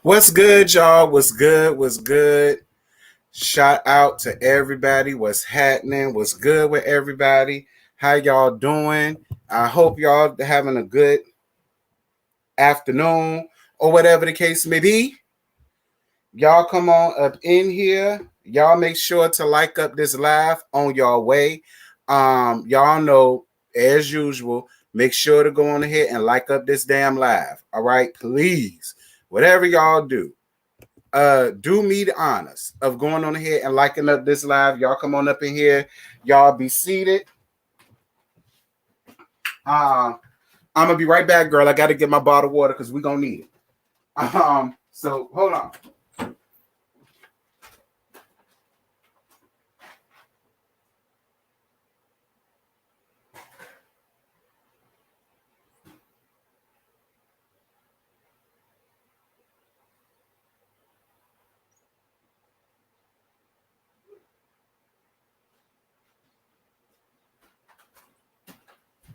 What's good, y'all? What's good? What's good? Shout out to everybody. What's happening? What's good with everybody? How y'all doing? I hope y'all having a good afternoon or whatever the case may be. Y'all come on up in here. Y'all make sure to like up this live on your way. Y'all know, as usual, make sure to go on ahead and like up this damn live. All right, please. Whatever y'all do me the honors of going on ahead and liking up this live. Y'all come on up in here. Y'all be seated. I'm gonna be right back, girl. I gotta get my bottle of water because we're gonna need it. So hold on.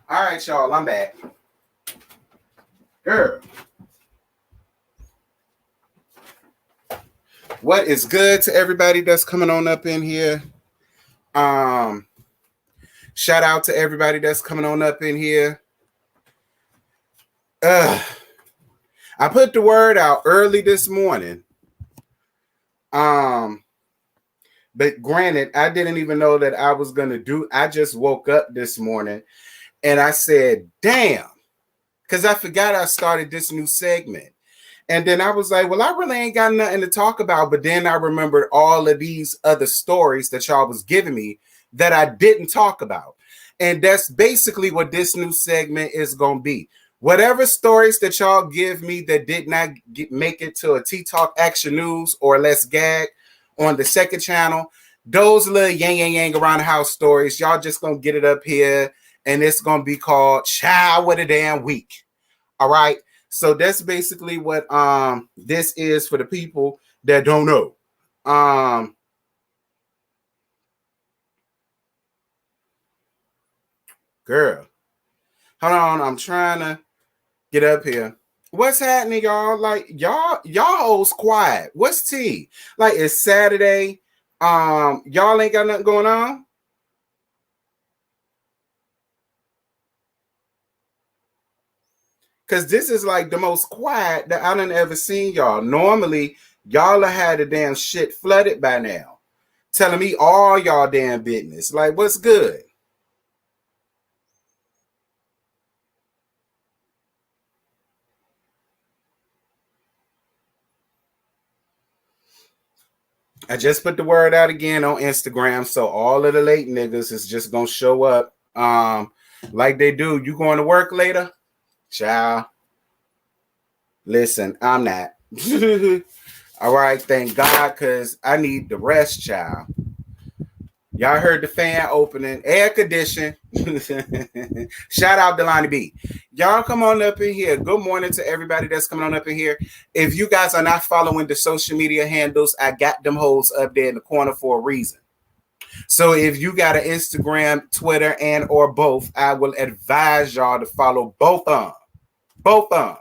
All right, y'all, I'm back. Girl. What is good to everybody that's coming on up in here? Shout out to everybody that's coming on up in here. I put the word out early this morning. But granted, I didn't even know that I was gonna do. I just woke up this morning and I said, damn, because I forgot I started this new segment. And then I was like, well, I really ain't got nothing to talk about. But then I remembered all of these other stories that y'all was giving me that I didn't talk about. And that's basically what this new segment is going to be. Whatever stories that y'all give me that did not make it to a T-Talk Action News or Let's Gag on the second channel, those little yang around the house stories, y'all just going to get it up here. And it's going to be called Child with a Damn Week. All right. So that's basically what this is for the people that don't know. Girl, hold on, I'm trying to get up here. What's happening, y'all? Like y'all hoes quiet. What's tea? Like it's Saturday. Y'all ain't got nothing going on. Cause this is like the most quiet that I done ever seen y'all. Normally, y'all have had the damn shit flooded by now. Telling me all y'all damn business. Like, what's good? I just put the word out again on Instagram, so all of the late niggas is just gonna show up like they do. You going to work later? Child. Listen, I'm not. All right, thank God, because I need the rest, child. Y'all heard the fan opening, air condition. Shout out Delani B. Y'all come on up in here. Good morning to everybody that's coming on up in here. If you guys are not following the social media handles, I got them hoes up there in the corner for a reason. So if you got an Instagram, Twitter, and or both, I will advise y'all to follow both on. Both on.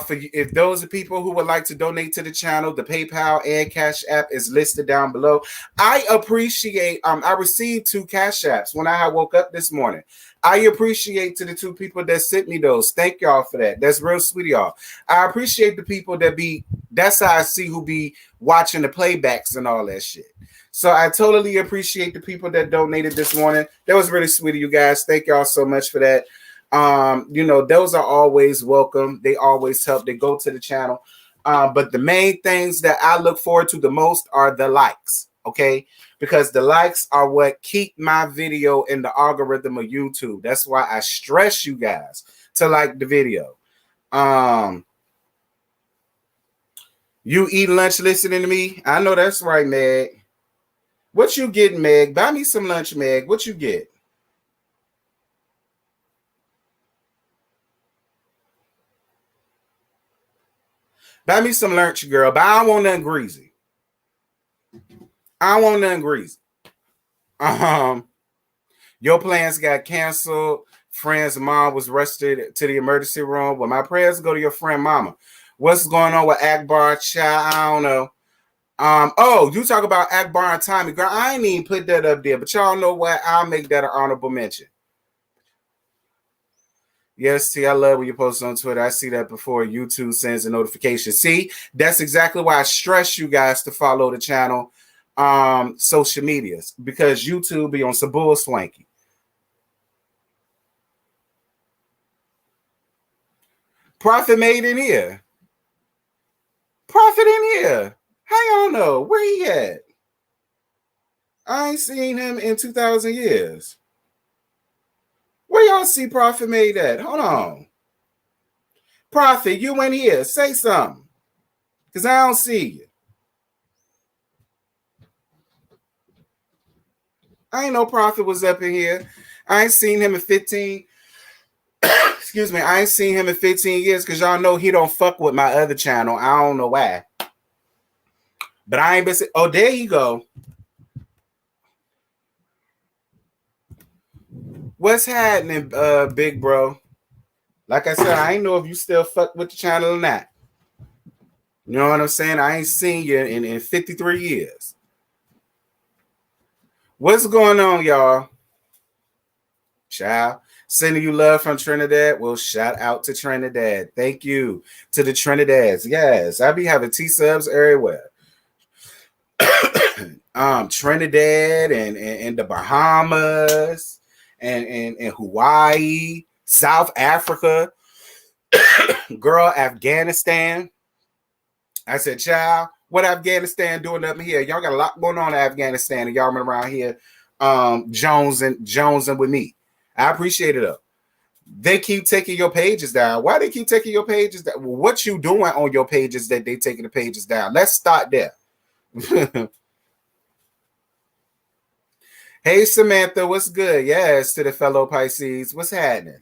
For if those are people who would like to donate to the channel, the PayPal and Cash App is listed down below. I appreciate. I received 2 Cash Apps when I woke up this morning. I appreciate to the 2 people that sent me those. Thank y'all for that. That's real sweet, y'all. I appreciate the people that be. That's how I see who be watching the playbacks and all that shit. So I totally appreciate the people that donated this morning. That was really sweet of you guys. Thank y'all so much for that. Those are always welcome. They always help. They go to the channel. But the main things that I look forward to the most are the likes, okay? Because the likes are what keep my video in the algorithm of YouTube. That's why I stress you guys to like the video. You eat lunch listening to me? I know that's right, Meg. What you getting, Meg? Buy me some lunch, Meg. What you get? Buy me some lunch, girl, but I don't want nothing greasy. I don't want nothing greasy. Your plans got canceled. Friend's mom was rushed to the emergency room. Well, my prayers go to your friend mama. What's going on with Akbar? Child, I don't know. Oh, you talk about Akbar and Tommy. Girl, I ain't even put that up there, but y'all know what? I'll make that an honorable mention. Yes, see, I love when you post on Twitter. I see that before YouTube sends a notification. See, that's exactly why I stress you guys to follow the channel social medias, because YouTube be on some bull swanky. Prophet made in here. Prophet in here. How y'all know? Where he at? I ain't seen him in 2,000 years. Where y'all see Prophet made at? Hold on. Prophet, you in here. Say something. Because I don't see you. I ain't know Prophet was up in here. I ain't seen him in 15. Excuse me. I ain't seen him in 15 years because y'all know he don't fuck with my other channel. I don't know why. But I ain't been. Oh, there you go. What's happening, big bro? Like I said, I ain't know if you still fuck with the channel or not. You know what I'm saying? I ain't seen you in 53 years. What's going on, y'all? Child, sending you love from Trinidad. Well, shout out to Trinidad. Thank you to the Trinidads. Yes, I be having T-subs everywhere. Trinidad and the Bahamas and Hawaii, South Africa, girl, Afghanistan. I said, child, what Afghanistan doing up here? Y'all got a lot going on in Afghanistan, and y'all running around here, Jones and with me. I appreciate it though. They keep taking your pages down. Why they keep taking your pages down? What you doing on your pages that they taking the pages down? Let's start there. Hey Samantha, what's good? Yes, to the fellow Pisces. What's happening?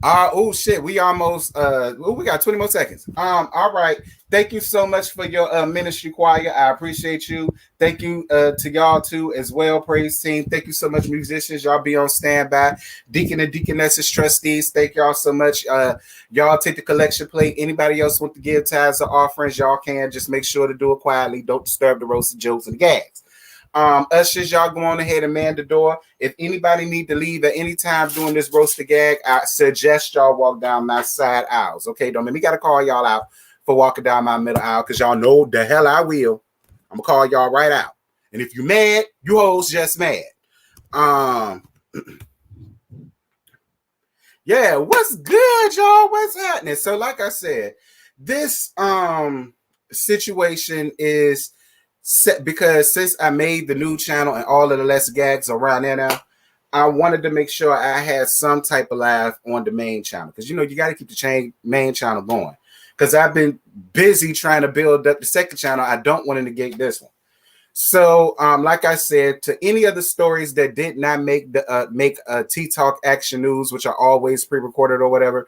Oh shit, we almost we got 20 more seconds. All right. Thank you so much for your ministry choir. I appreciate you. Thank you to y'all too as well, praise team. Thank you so much, musicians. Y'all be on standby. Deacon and deaconesses, trustees, thank y'all so much. Y'all take the collection plate. Anybody else want to give tithes or offerings, y'all can. Just make sure to do it quietly. Don't disturb the roasted jokes and the gags. Ushers, y'all go on ahead and man the door. If anybody need to leave at any time during this roasted gag, I suggest y'all walk down my side aisles. Okay, don't make me gotta call y'all out for walking down my middle aisle, because y'all know the hell I will. I'm gonna call y'all right out. And if you mad, you hoes just mad. Yeah, what's good, y'all? What's happening? So, like I said, this situation is set because since I made the new channel and all of the less gags around there now, I wanted to make sure I had some type of live on the main channel, because you know you got to keep the main channel going. Because I've been busy trying to build up the second channel. I don't want to negate this one. So, like I said, to any of the stories that did not make the Tea Talk Action News, which are always pre-recorded or whatever,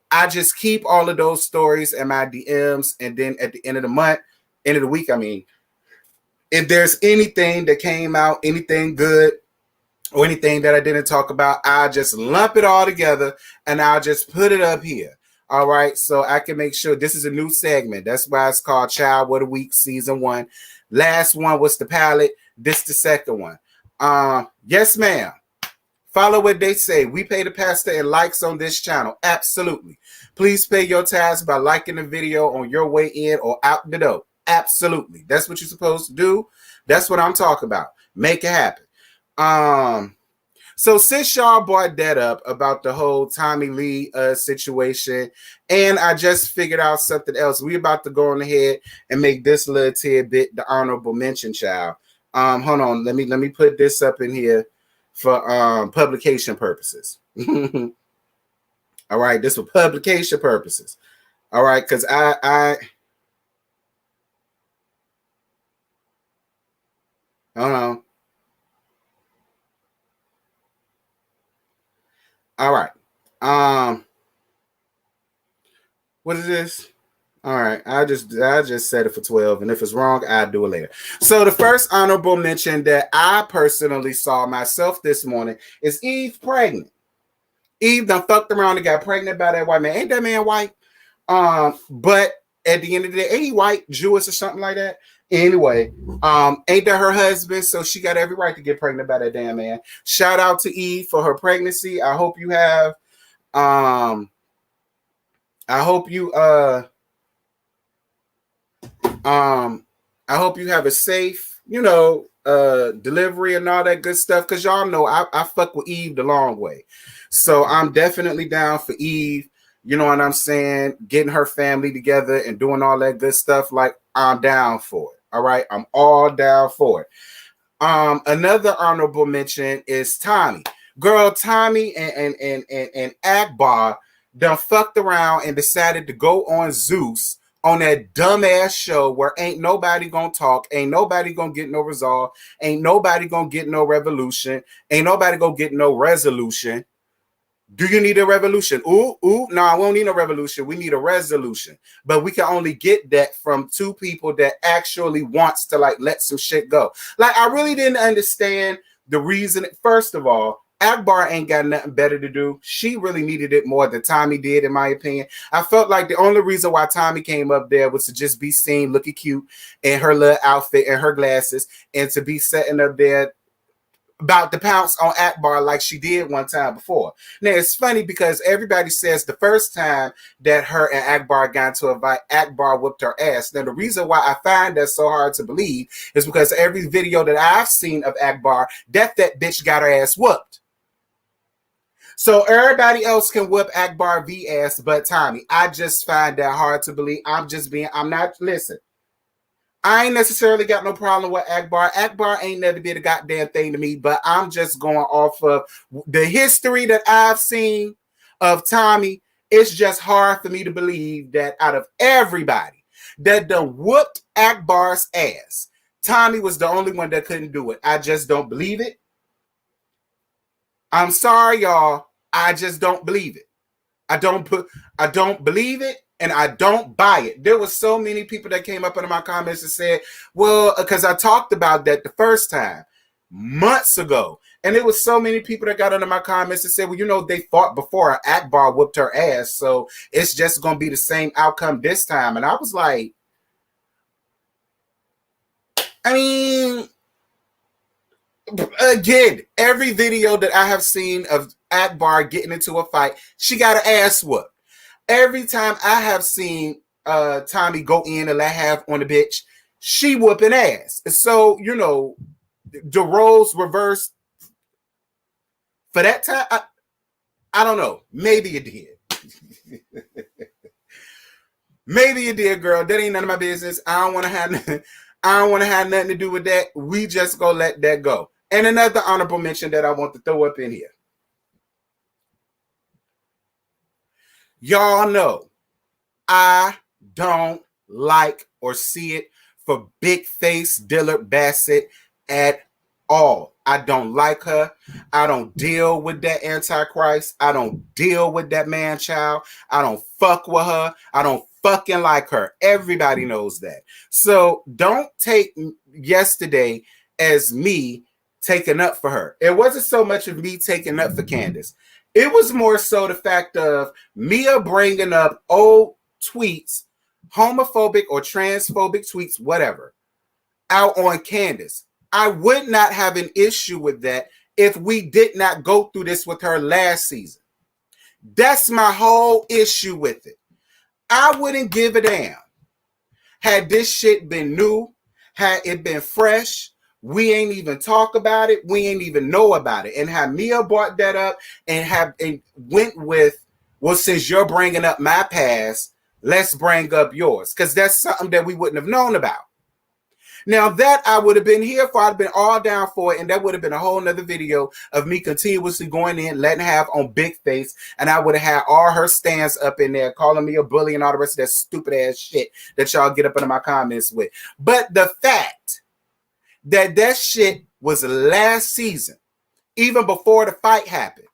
I just keep all of those stories in my DMs, and then at the end of the week, I mean, if there's anything that came out, anything good, or anything that I didn't talk about, I'll just lump it all together and I'll just put it up here. All right. So I can make sure this is a new segment. That's why it's called Child What a Week Season 1. Last one was the pilot. This the second one. Yes, ma'am. Follow what they say. We pay the pastor and likes on this channel. Absolutely. Please pay your tithes by liking the video on your way in or out the door. Absolutely. That's what you're supposed to do. That's what I'm talking about. Make it happen. So since y'all brought that up about the whole Tommy Lee situation, and I just figured out something else, we about to go on ahead and make this little tidbit the honorable mention, child. Hold on, let me put this up in here for publication purposes. All right, this for publication purposes. All right, because I hold on. All right. What is this? All right. I just set it for 12, and if it's wrong, I'll do it later. So the first honorable mention that I personally saw myself this morning is Eve pregnant. Eve done fucked around and got pregnant by that white man. Ain't that man white? But at the end of the day, ain't he white, Jewish or something like that? Anyway, ain't that her husband? So she got every right to get pregnant by that damn man. Shout out to Eve for her pregnancy. I hope you have I hope you I hope you have a safe, delivery and all that good stuff. Cause y'all know I fuck with Eve the long way. So I'm definitely down for Eve. You know what I'm saying? Getting her family together and doing all that good stuff. Like, I'm down for it. All right. I'm all down for it. Another honorable mention is Tommy. Girl, Tommy and Akbar done fucked around and decided to go on Zeus on that dumbass show where ain't nobody gonna talk, ain't nobody gonna get no resolve, ain't nobody gonna get no revolution, ain't nobody gonna get no resolution. Do you need a revolution? No, I won't need a revolution. We need a resolution. But we can only get that from two people that actually wants to like let some shit go. Like, I really didn't understand the reason. First of all, Akbar ain't got nothing better to do. She really needed it more than Tommy did, in my opinion. I felt like the only reason why Tommy came up there was to just be seen looking cute in her little outfit and her glasses, and to be sitting up there about to pounce on Akbar like she did one time before. Now, it's funny because everybody says the first time that her and Akbar got into a fight, Akbar whooped her ass. Now, the reason why I find that so hard to believe is because every video that I've seen of Akbar, that bitch got her ass whooped. So everybody else can whoop Akbar V ass but Tommy. I just find that hard to believe. Listen. I ain't necessarily got no problem with Akbar. Akbar ain't never did a goddamn thing to me, but I'm just going off of the history that I've seen of Tommy. It's just hard for me to believe that out of everybody that done whooped Akbar's ass, Tommy was the only one that couldn't do it. I just don't believe it. I'm sorry, y'all. I just don't believe it. I don't believe it. And I don't buy it. There was so many people that came up under my comments and said, well, because I talked about that the first time, months ago. And there was so many people that got under my comments and said, well, they fought before Akbar whooped her ass. So it's just going to be the same outcome this time. And I was like, I mean, again, every video that I have seen of Akbar getting into a fight, she got her ass whooped. Every time I have seen Tommy go in and let have on the bitch, she whooping ass. So, the roles reversed for that time. I don't know. Maybe it did. Maybe it did, girl. That ain't none of my business. I don't want to have nothing to do with that. We just go let that go. And another honorable mention that I want to throw up in here. Y'all know I don't like or see it for Big Face Dillard Bassett at all. I don't like her. I don't deal with that Antichrist. I don't deal with that man child. I don't fuck with her. I don't fucking like her. Everybody knows that. So don't take yesterday as me taking up for her. It wasn't so much of me taking up for Candace. It was more so the fact of Mia bringing up old tweets, homophobic or transphobic tweets, whatever, out on Candace. I would not have an issue with that if we did not go through this with her last season. That's my whole issue with it. I wouldn't give a damn. Had this shit been new, had it been fresh, we ain't even talk about it. We ain't even know about it. And have Mia brought that up and went with, well, since you're bringing up my past, let's bring up yours. Because that's something that we wouldn't have known about. Now that I would have been here for, I'd have been all down for it. And that would have been a whole nother video of me continuously going in, letting have on Big Face. And I would have had all her stands up in there, calling me a bully and all the rest of that stupid ass shit that y'all get up under my comments with. But the fact that shit was last season, even before the fight happened.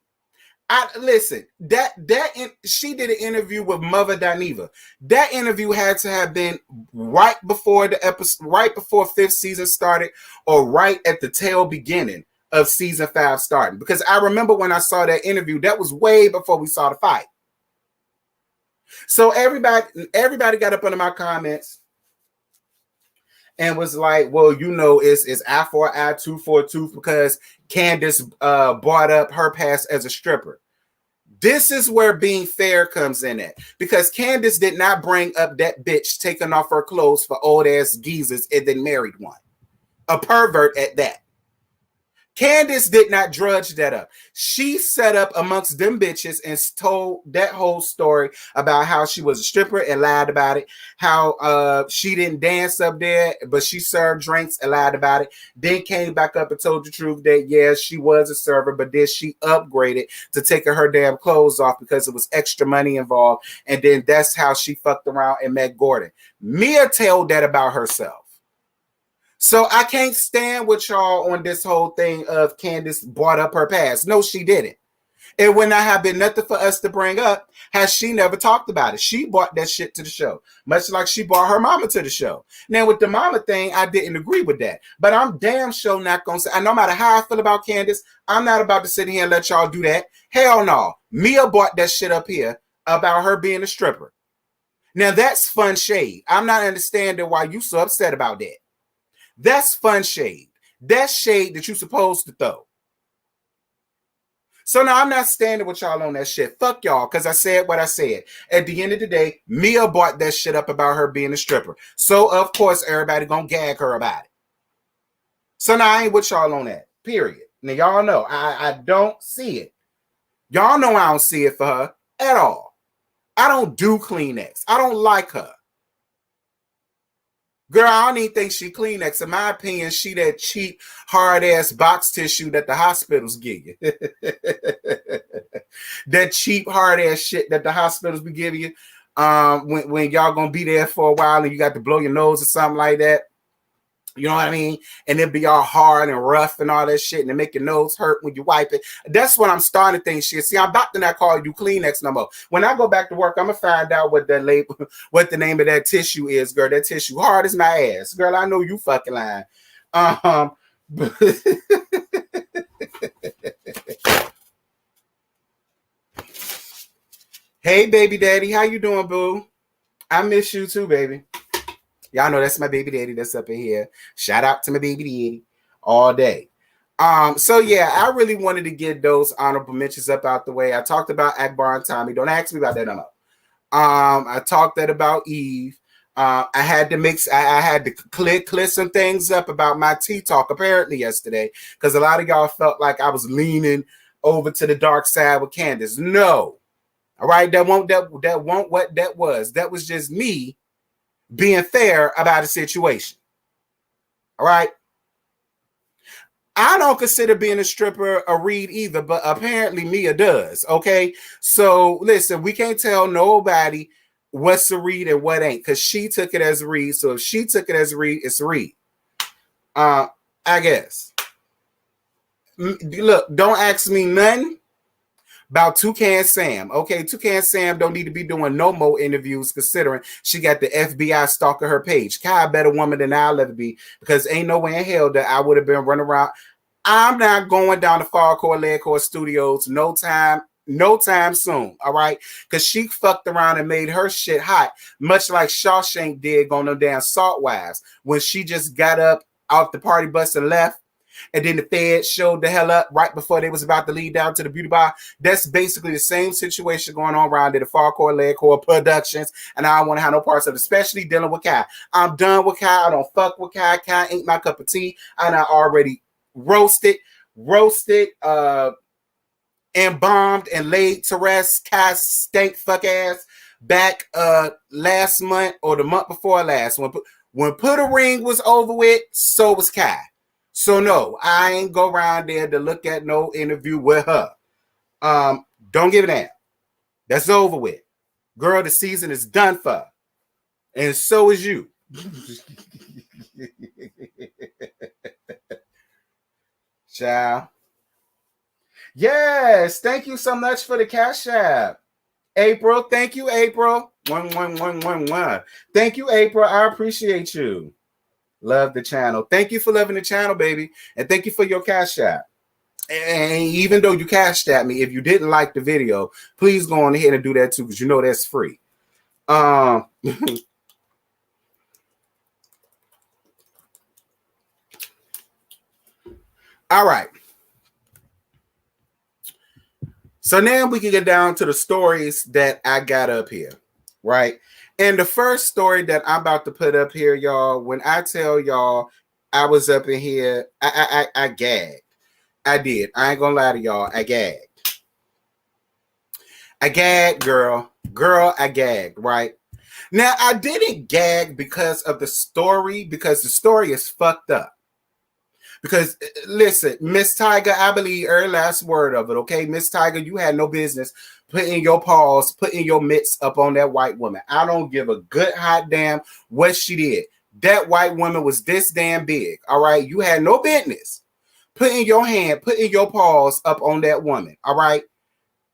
She did an interview with Mother Daniva. That interview had to have been right before the episode, right before 5th season started, or right at the tail beginning of season 5 starting. Because I remember when I saw that interview, that was way before we saw the fight. So everybody got up under my comments and was like, well, you know, it's eye for an eye, tooth for a tooth, because Candace brought up her past as a stripper. This is where being fair comes in at, because Candace did not bring up that bitch taking off her clothes for old ass geezers and then married one. A pervert at that. Candace did not drudge that up. She set up amongst them bitches and told that whole story about how she was a stripper and lied about it. How she didn't dance up there, but she served drinks and lied about it. Then came back up and told the truth that, yeah, she was a server, but then she upgraded to taking her damn clothes off because it was extra money involved. And then that's how she fucked around and met Gordon. Mia told that about herself. So I can't stand with y'all on this whole thing of Candace brought up her past. No, she didn't. It would not have been nothing for us to bring up had she never talked about it. She brought that shit to the show, much like she brought her mama to the show. Now, with the mama thing, I didn't agree with that. But I'm damn sure not going to say, no matter how I feel about Candace, I'm not about to sit here and let y'all do that. Hell no. Mia brought that shit up here about her being a stripper. Now, that's fun shade. I'm not understanding why you so upset about that. That's fun shade. That's shade that you're supposed to throw. So now I'm not standing with y'all on that shit. Fuck y'all, because I said what I said. At the end of the day, Mia brought that shit up about her being a stripper. So, of course, everybody gonna gag her about it. So now I ain't with y'all on that, period. Now, y'all know I don't see it. Y'all know I don't see it for her at all. I don't do Kleenex. I don't like her. Girl, I don't even think she Kleenex. In my opinion, she that cheap, hard-ass box tissue that the hospitals give you. That cheap, hard-ass shit that the hospitals be giving you when y'all gonna be there for a while and you got to blow your nose or something like that. You know what I mean? And it be all hard and rough and all that shit, and it make your nose hurt when you wipe it. That's what I'm starting to think shit. See, I'm about to not call you Kleenex no more. When I go back to work, I'm gonna find out what that label, what the name of that tissue is, girl. That tissue hard as my ass. Girl, I know you fucking lying. Hey, baby daddy, how you doing, boo? I miss you too, baby. Y'all know that's my baby daddy that's up in here. Shout out to my baby daddy all day. So yeah, I really wanted to get those honorable mentions up out the way. I talked about Akbar and Tommy. Don't ask me about that no more. I talked that about Eve. I had to clear some things up about my tea talk apparently yesterday, because a lot of y'all felt like I was leaning over to the dark side with Candace. No. All right, that won't what that was. That was just me being fair about a situation. All right. I don't consider being a stripper a read either, but apparently Mia does. Okay. So listen, we can't tell nobody what's a read and what ain't, because she took it as a read. So if she took it as a read, it's a read. I guess. Look, don't ask me nothing about Toucan Sam. Okay, Toucan Sam don't need to be doing no more interviews, considering she got the FBI stalking her page. Kai a better woman than I'll ever be, because ain't no way in hell that I would have been running around. I'm not going down to Farcourt Leadcore Studios no time soon, all right? Because she fucked around and made her shit hot, much like Shawshank did on them damn Salt Wives, when she just got up off the party bus and left. And then the Fed showed the hell up right before they was about to lead down to the beauty bar. That's basically the same situation going on around at the Farcourt Leadcore Productions. And I don't want to have no parts of it, especially dealing with Kai. I'm done with Kai. I don't fuck with Kai. Kai ain't my cup of tea. And I already roasted, embalmed, and laid to rest Kai stank fuck ass back last month or the month before last. When Put a Ring was over with, so was Kai. So no, I ain't go around there to look at no interview with her. Don't give a damn. That's over with. Girl, the season is done for her. And so is you. Child. Yes, thank you so much for the Cash App. April, thank you, April. 11111. Thank you, April. I appreciate you. Love the channel. Thank you for loving the channel, baby. And thank you for your Cash App. And even though you cashed at me, if you didn't like the video, please go on ahead and do that too, because you know that's free. All right. So now we can get down to the stories that I got up here, right? And the first story that I'm about to put up here, y'all, when I tell y'all I was up in here, I gagged. I did. I ain't gonna lie to y'all. I gagged. I gagged, girl. Girl, I gagged, right? Now, I didn't gag because of the story, because the story is fucked up. Because listen, Miss Tyga, I believe her last word of it, okay? Miss Tyga, you had no business putting your paws, putting your mitts up on that white woman. I don't give a good hot damn what she did. That white woman was this damn big, all right? You had no business putting your hand, putting your paws up on that woman, all right?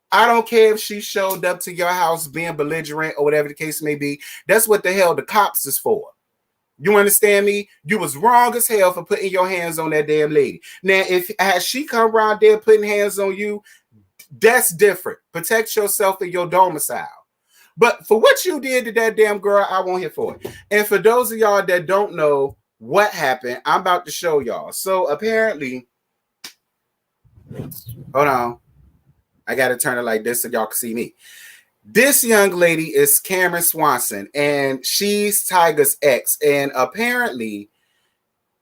I don't care if she showed up to your house being belligerent or whatever the case may be. That's what the hell the cops is for. You understand me? You was wrong as hell for putting your hands on that damn lady. Now, if as she come around there putting hands on you, that's different. Protect yourself in your domicile. But for what you did to that damn girl, I won't hear for it. And for those of y'all that don't know what happened, I'm about to show y'all. So apparently, hold on. I got to turn it like this so y'all can see me. This young lady is Cameron Swanson, and she's Tyga's ex. And apparently,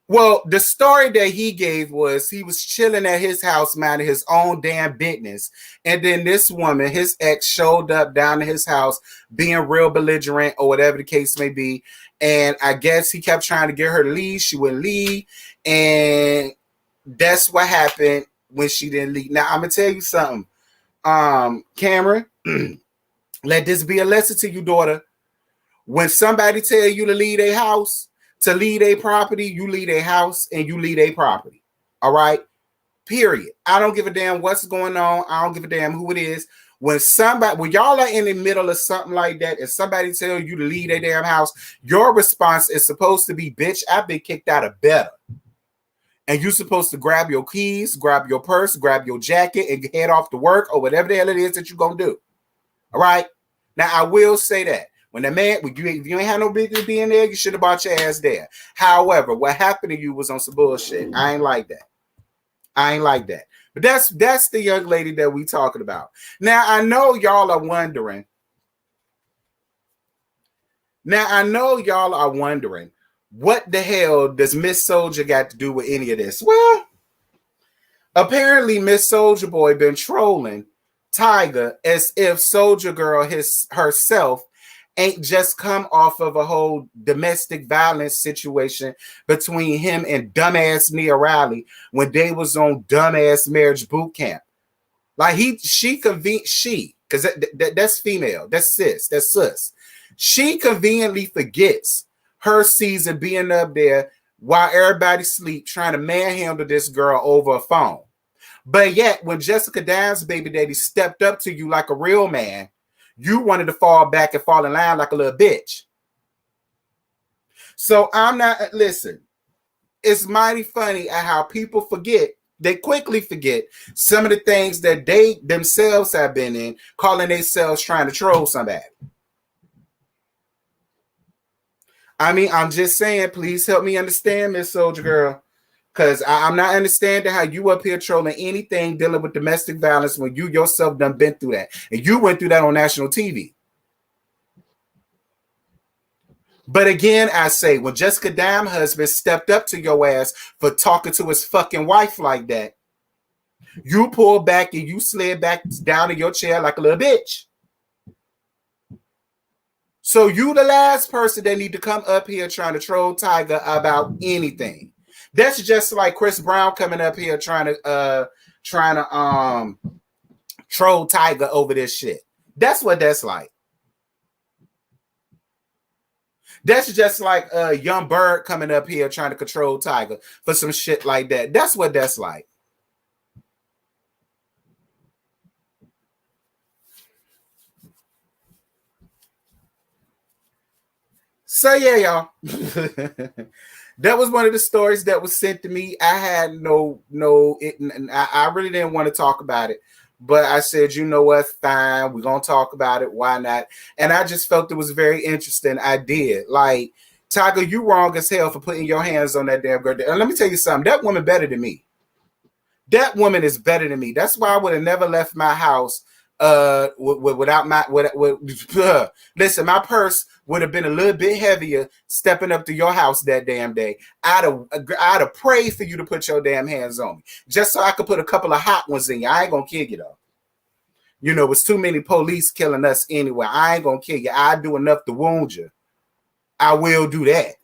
well, the story that he gave was he was chilling at his house, minding his own damn business. And then this woman, his ex, showed up down to his house being real belligerent or whatever the case may be. And I guess he kept trying to get her to leave. She wouldn't leave. And that's what happened when she didn't leave. Now, I'm going to tell you something. Cameron, let this be a lesson to you, daughter. When somebody tell you to leave a house, to leave a property, you leave a house and you leave a property. All right? Period. I don't give a damn what's going on. I don't give a damn who it is. When y'all are in the middle of something like that, and somebody tell you to leave a damn house, your response is supposed to be, bitch, I've been kicked out of better. And you're supposed to grab your keys, grab your purse, grab your jacket, and head off to work or whatever the hell it is that you're going to do. All right? Now, I will say that. When the man, if you ain't had no business being there, you should have brought your ass there. However, what happened to you was on some bullshit. I ain't like that. I ain't like that. But that's the young lady that we talking about. Now, I know y'all are wondering. What the hell does Miss Soulja got to do with any of this? Well, apparently Miss Soulja Boy been trolling Tyga as if Soulja Girl herself ain't just come off of a whole domestic violence situation between him and dumbass Nia Riley when they was on dumbass marriage boot camp. Like because that's female, that's sis. She conveniently forgets her season being up there while everybody sleep trying to manhandle this girl over a phone. But yet, when Jessica Dime's baby daddy stepped up to you like a real man, you wanted to fall back and fall in line like a little bitch. So listen, it's mighty funny at how people forget. They quickly forget some of the things that they themselves have been in, calling themselves trying to troll somebody. I mean, I'm just saying, please help me understand, Miss Soulja Girl. Because I'm not understanding how you up here trolling anything dealing with domestic violence when you yourself done been through that. And you went through that on national TV. But again, I say, when Jessica Dime's husband stepped up to your ass for talking to his fucking wife like that, you pulled back and you slid back down in your chair like a little bitch. So you the last person that need to come up here trying to troll Tyga about anything. That's just like Chris Brown coming up here trying to troll Tyga over this shit. That's what that's like. That's just like Young Bird coming up here trying to control Tyga for some shit like that. That's what that's like. So yeah, y'all. That was one of the stories that was sent to me. I had I really didn't want to talk about it, but I said, you know what, fine, we're gonna talk about it. Why not? And I just felt it was very interesting. I did. Like, Tyga, you wrong as hell for putting your hands on that damn girl. And let me tell you something. That woman better than me. That woman is better than me. That's why I would have never left my house without my listen, my purse would have been a little bit heavier stepping up to your house that damn day. I'd have prayed for you to put your damn hands on me just so I could put a couple of hot ones in you. I ain't gonna kill you though. You know, it's too many police killing us anyway. I ain't gonna kill you. I do enough to wound you. I will do that.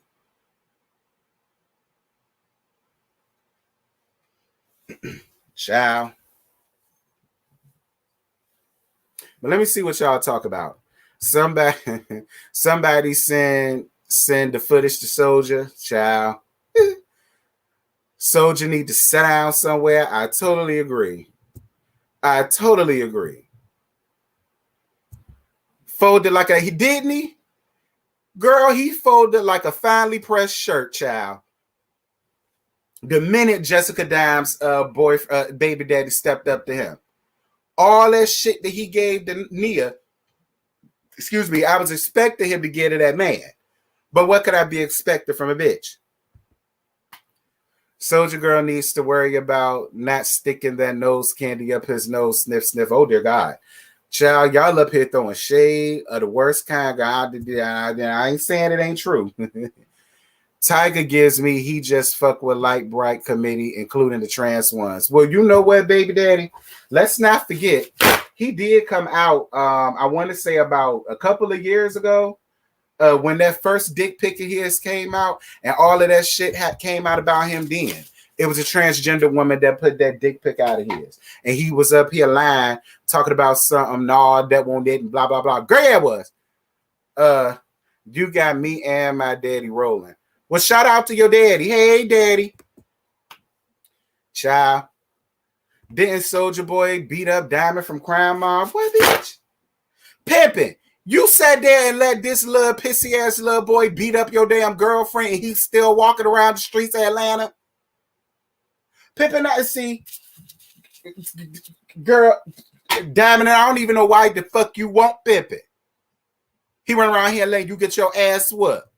Child. But let me see what y'all talk about. Somebody send the footage to Soulja. Child. Soulja need to sit down somewhere. I totally agree. I totally agree. Folded like he didn't he? Girl, he folded like a finely pressed shirt, child. The minute Jessica Dime's baby daddy stepped up to him. All that shit that he gave to Nia, excuse me, I was expecting him to get to that man. But what could I be expected from a bitch? Soulja Girl needs to worry about not sticking that nose candy up his nose, sniff, sniff. Oh, dear God. Child, y'all up here throwing shade of the worst kind. God, I ain't saying it ain't true. Tyga gives me he just fuck with light bright committee, including the trans ones. Well, you know what, baby daddy? Let's not forget, he did come out, I want to say about a couple of years ago, when that first dick pic of his came out, and all of that shit came out about him then. It was a transgender woman that put that dick pic out of his. And he was up here lying, talking about something, no, that won't it, and blah, blah, blah. Great it was. You got me and my daddy rolling. Well, shout out to your daddy. Hey, daddy. Child. Didn't Soulja Boy beat up Diamond from Crime Mob? What, bitch? Pimpin'. You sat there and let this little pissy ass little boy beat up your damn girlfriend and he's still walking around the streets of Atlanta? Pimpin', I see. Girl, Diamond, I don't even know why the fuck you want Pimpin'. He run around here letting you get your ass whooped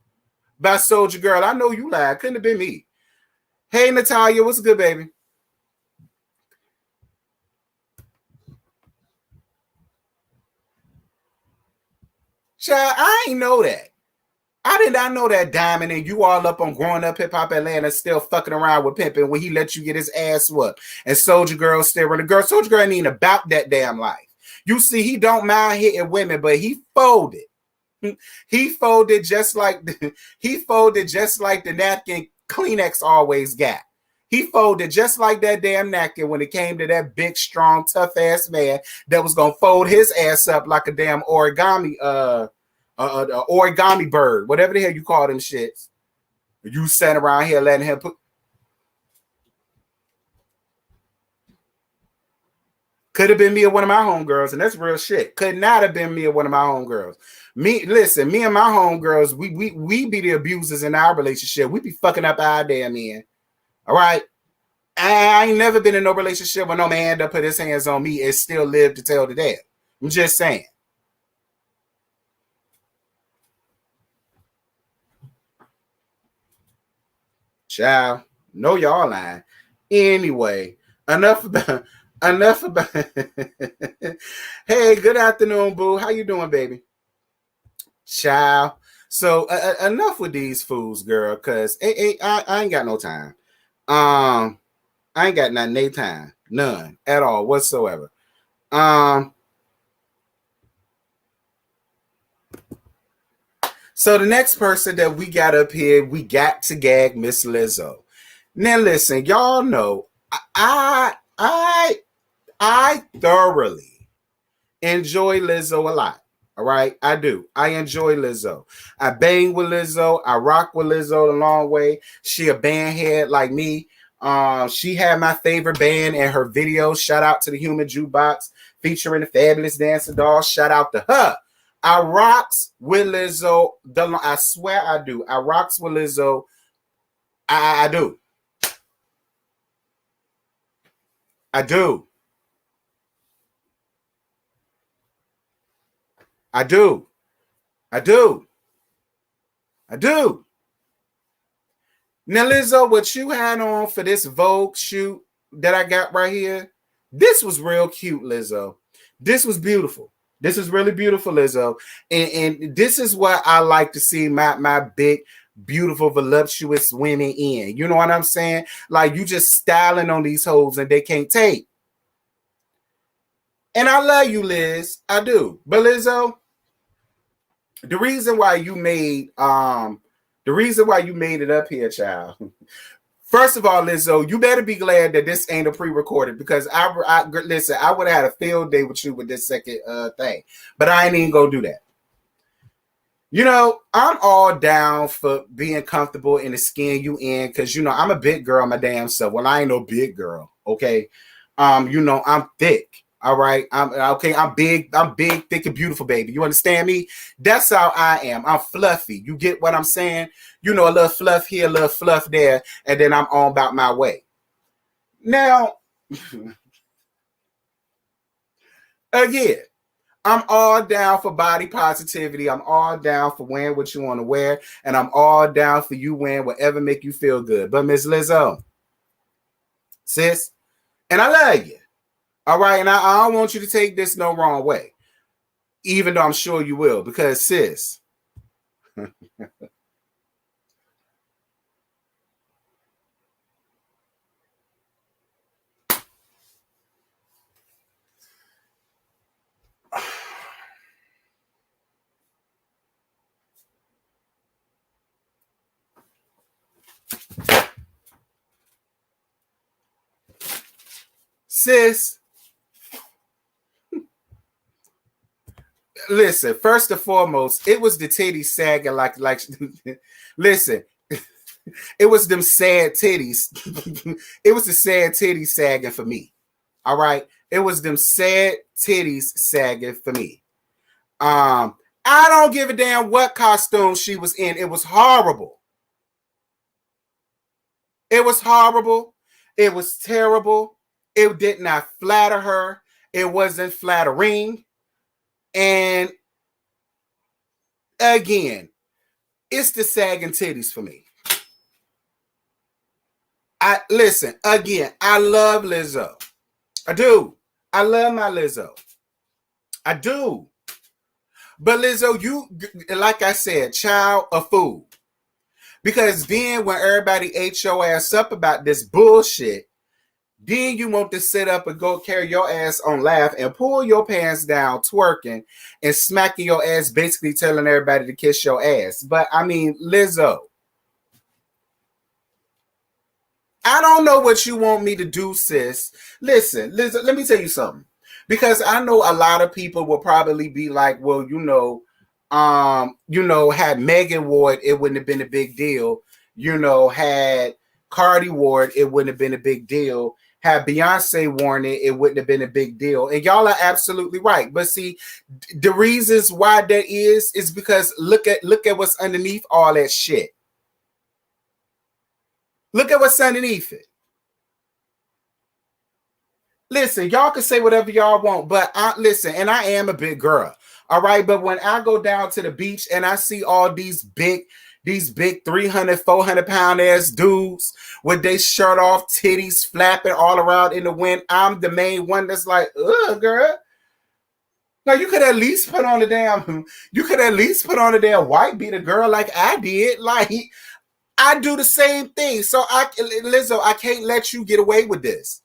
by Soulja Girl. I know you lied. Couldn't have been me. Hey, Natalia, what's good, baby? Child, I ain't know that. I did not know that, Diamond, and you all up on Growing Up Hip Hop Atlanta still fucking around with Pimpin' when he let you get his ass whooped. And Soulja Girl still running. Girl, Soulja Girl ain't even about that damn life. You see, he don't mind hitting women, but he folded. He folded just like the napkin Kleenex always got. He folded just like that damn napkin when it came to that big, strong, tough ass man that was gonna fold his ass up like a damn origami, origami bird, whatever the hell you call them shits. You sat around here letting him put. Could have been me or one of my homegirls, and that's real shit. Could not have been me or one of my homegirls. Me and my homegirls, we be the abusers in our relationship. We be fucking up our damn men. All right. I ain't never been in no relationship where no man that put his hands on me and still lived to tell the tale. I'm just saying. Child, know y'all lying. Anyway, enough about. Hey, good afternoon, boo. How you doing, baby? Child. So enough with these fools, girl, because I ain't got no time. I ain't got no time, none at all whatsoever. So the next person that we got up here, we got to gag Miss Lizzo. Now listen, y'all know I thoroughly enjoy Lizzo a lot. All right, I do. I enjoy Lizzo. I bang with Lizzo. I rock with Lizzo the long way. She a band head like me. She had my favorite band in her video. Shout out to the Human Jukebox featuring the Fabulous Dancing Doll. Shout out to her. I rocks with Lizzo. I swear I do. I rocks with Lizzo. I do. I do. I do. I do. I do. Now, Lizzo, what you had on for this Vogue shoot that I got right here, this was real cute, Lizzo. This was beautiful. This is really beautiful, Lizzo. And this is what I like to see my big, beautiful, voluptuous women in. You know what I'm saying? Like, you just styling on these hoes and they can't take. And I love you, Liz. I do. But Lizzo, the reason why you made it up here, child. First of all, Lizzo, you better be glad that this ain't a pre-recorded because listen, I would have had a field day with you with this second thing, but I ain't even gonna do that. You know, I'm all down for being comfortable in the skin you in because, you know, I'm a big girl my damn self. Well, I ain't no big girl, okay? You know, I'm thick. All right. I'm okay. I'm big, thick, and beautiful, baby. You understand me? That's how I am. I'm fluffy. You get what I'm saying? You know, a little fluff here, a little fluff there, and then I'm on about my way. Now, again, I'm all down for body positivity. I'm all down for wearing what you want to wear, and I'm all down for you wearing whatever make you feel good. But Miss Lizzo, sis, and I love you. All right, and I don't want you to take this no wrong way, even though I'm sure you will, because sis, sis, listen, first and foremost, it was the titties sagging like listen, it was them sad titties. It was the sad titties sagging for me. All right. It was them sad titties sagging for me. I don't give a damn what costume she was in. It was horrible. It was horrible. It was terrible. It did not flatter her. It wasn't flattering. And again, it's the sagging titties for me. Listen, again, I love Lizzo. I do. I love my Lizzo. I do. But Lizzo, you, like I said, child of food. Because then when everybody ate your ass up about this bullshit, then you want to sit up and go carry your ass on laugh and pull your pants down, twerking and smacking your ass, basically telling everybody to kiss your ass. But I mean, Lizzo, I don't know what you want me to do, sis. Listen, Lizzo, let me tell you something. Because I know a lot of people will probably be like, well, had Megan wore it, it wouldn't have been a big deal. You know, had Cardi wore it, it wouldn't have been a big deal. Had Beyonce worn it, it wouldn't have been a big deal. And y'all are absolutely right. But see, the reasons why that is because look at what's underneath all that shit. Look at what's underneath it. Listen, y'all can say whatever y'all want, but listen, and I am a big girl. All right. But when I go down to the beach and I see all these big 300, 400 pound ass dudes with their shirt off, titties flapping all around in the wind, I'm the main one that's like, ugh, girl. Now you could at least put on a damn white beater, girl, like I did. Like I do the same thing. So Lizzo, I can't let you get away with this.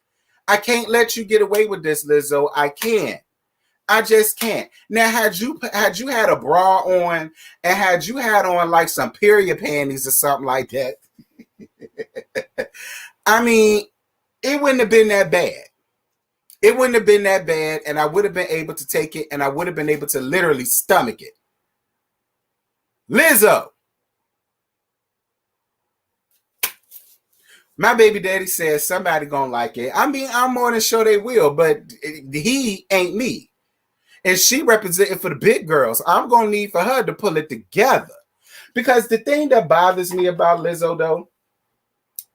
I can't let you get away with this, Lizzo. I can't. I just can't. Now, had you had a bra on and had you had on like some period panties or something like that, I mean, it wouldn't have been that bad. It wouldn't have been that bad, and I would have been able to take it, and I would have been able to literally stomach it. Lizzo. My baby daddy says somebody gonna like it. I mean, I'm more than sure they will, but he ain't me. And she representing for the big girls. I'm going to need for her to pull it together. Because the thing that bothers me about Lizzo, though,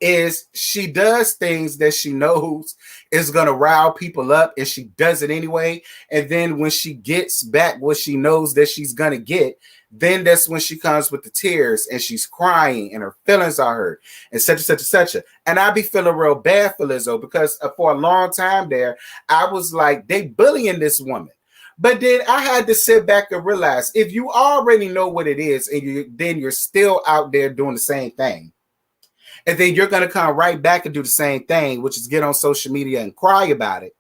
is she does things that she knows is going to rile people up, and she does it anyway. And then when she gets back what she knows that she's going to get, then that's when she comes with the tears and she's crying and her feelings are hurt and such and such and such. And I be feeling real bad for Lizzo because for a long time there, I was like, they bullying this woman. But then I had to sit back and realize if you already know what it is and then you're still out there doing the same thing, and then you're going to come right back and do the same thing, which is get on social media and cry about it.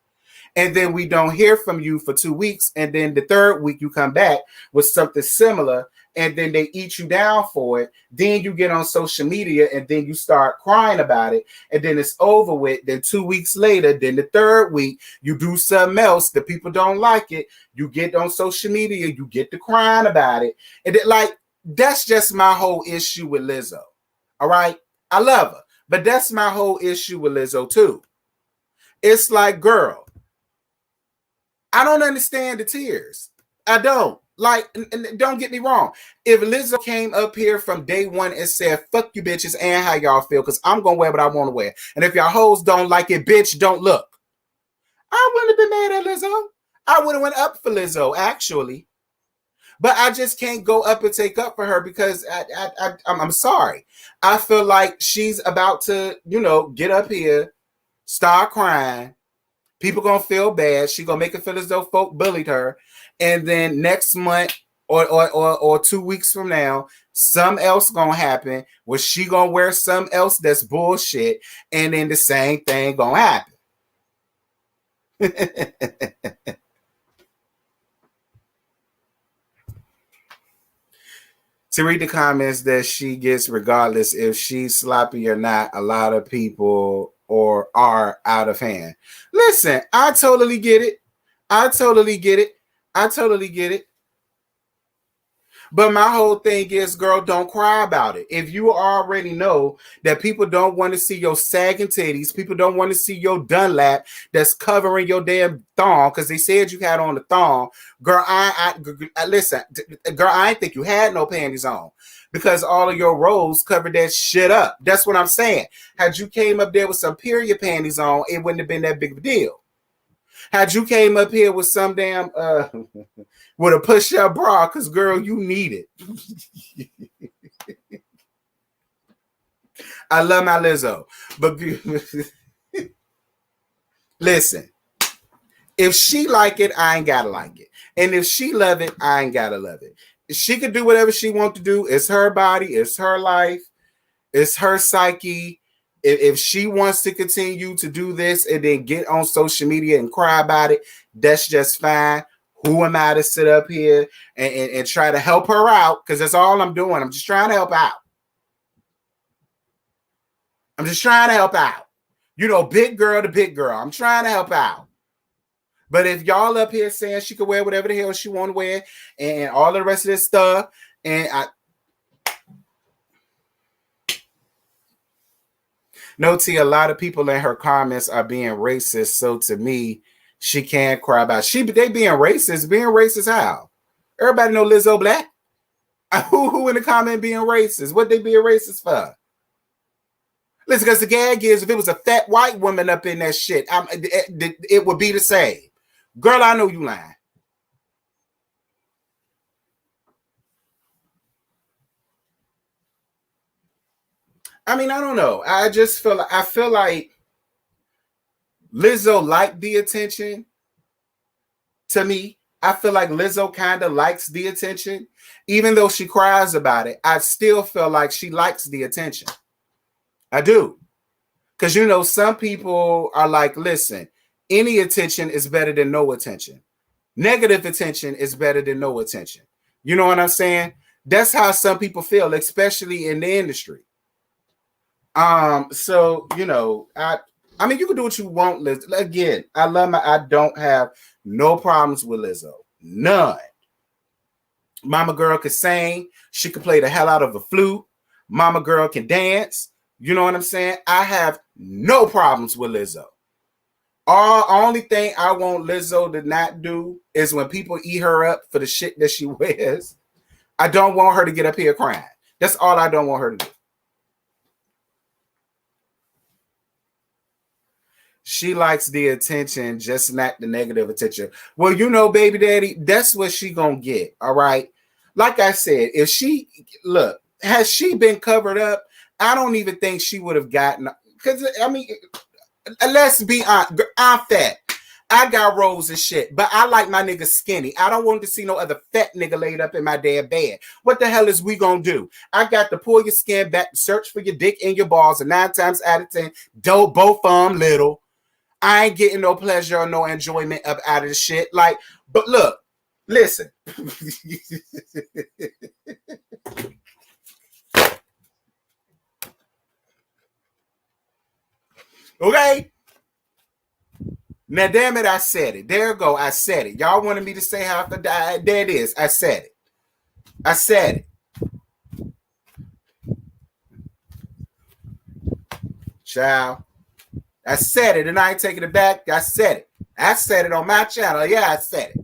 And then we don't hear from you for 2 weeks. And then the third week you come back with something similar, and then they eat you down for it. Then you get on social media and then you start crying about it. And then it's over with. Then 2 weeks later, then the third week, you do something else. The people don't like it. You get on social media, you get to crying about it. And that's just my whole issue with Lizzo. All right. I love her, but that's my whole issue with Lizzo too. It's like, girl, I don't understand the tears. I don't. Like, and don't get me wrong. If Lizzo came up here from day one and said, fuck you bitches and how y'all feel, because I'm going to wear what I want to wear. And if y'all hoes don't like it, bitch, don't look. I wouldn't have been mad at Lizzo. I would have went up for Lizzo, actually. But I just can't go up and take up for her because I'm sorry. I feel like she's about to, get up here, start crying. People going to feel bad. She going to make it feel as though folk bullied her. And then next month or 2 weeks from now, something else going to happen where she going to wear something else that's bullshit. And then the same thing going to happen. To read the comments that she gets regardless if she's sloppy or not, a lot of people are out of hand. Listen, I totally get it. But my whole thing is, girl, don't cry about it. If you already know that people don't want to see your sagging titties, people don't want to see your Dunlap that's covering your damn thong because they said you had on the thong, girl, I listen, girl, I didn't think you had no panties on because all of your rolls covered that shit up. That's what I'm saying. Had you came up there with some period panties on, it wouldn't have been that big of a deal. Had you came up here with some damn with a push-up bra, because girl, you need it. I love my Lizzo, but listen, if she like it, I ain't gotta like it, and if she love it, I ain't gotta love it. She can do whatever she want to do. It's her body, it's her life, it's her psyche. If she wants to continue to do this and then get on social media and cry about it, that's just fine. Who am I to sit up here and try to help her out? Because that's all I'm doing. I'm just trying to help out. Big girl to big girl. I'm trying to help out. But if y'all up here saying she could wear whatever the hell she want to wear and all the rest of this stuff, and No, T, a lot of people in her comments are being racist. So to me, she can't cry about it. They being racist. Being racist how? Everybody know Lizzo black. Who in the comment being racist? What they being racist for? Listen, because the gag is if it was a fat white woman up in that shit, it would be the same. Girl, I know you lying. I mean, I don't know. I feel like Lizzo liked the attention. To me, I feel like Lizzo kind of likes the attention. Even though she cries about it, I still feel like she likes the attention. I do. Because, some people are like, listen, any attention is better than no attention. Negative attention is better than no attention. You know what I'm saying? That's how some people feel, especially in the industry. So, I mean, you can do what you want, Liz. Again, I don't have no problems with Lizzo. None. Mama girl can sing. She can play the hell out of a flute. Mama girl can dance. You know what I'm saying? I have no problems with Lizzo. Only thing I want Lizzo to not do is when people eat her up for the shit that she wears. I don't want her to get up here crying. That's all I don't want her to do. She likes the attention, just not the negative attention. Well, you know, baby daddy, that's what she gonna get. All right. Like I said, if she look, has she been covered up? I don't even think she would have gotten, because I mean, let's be honest, I'm fat. I got rolls and shit, but I like my nigga skinny. I don't want to see no other fat nigga laid up in my damn bed. What the hell is we gonna do? I got to pull your skin back, search for your dick and your balls, and 9 times out of 10, both of them little. I ain't getting no pleasure or no enjoyment up out of the shit. Like, but look, listen. Okay? Now, damn it, I said it. There you go. I said it. Y'all wanted me to say how I die. There it is. I said it. I said it. Child. I said it, and I ain't taking it back. I said it. I said it on my channel. Yeah, I said it.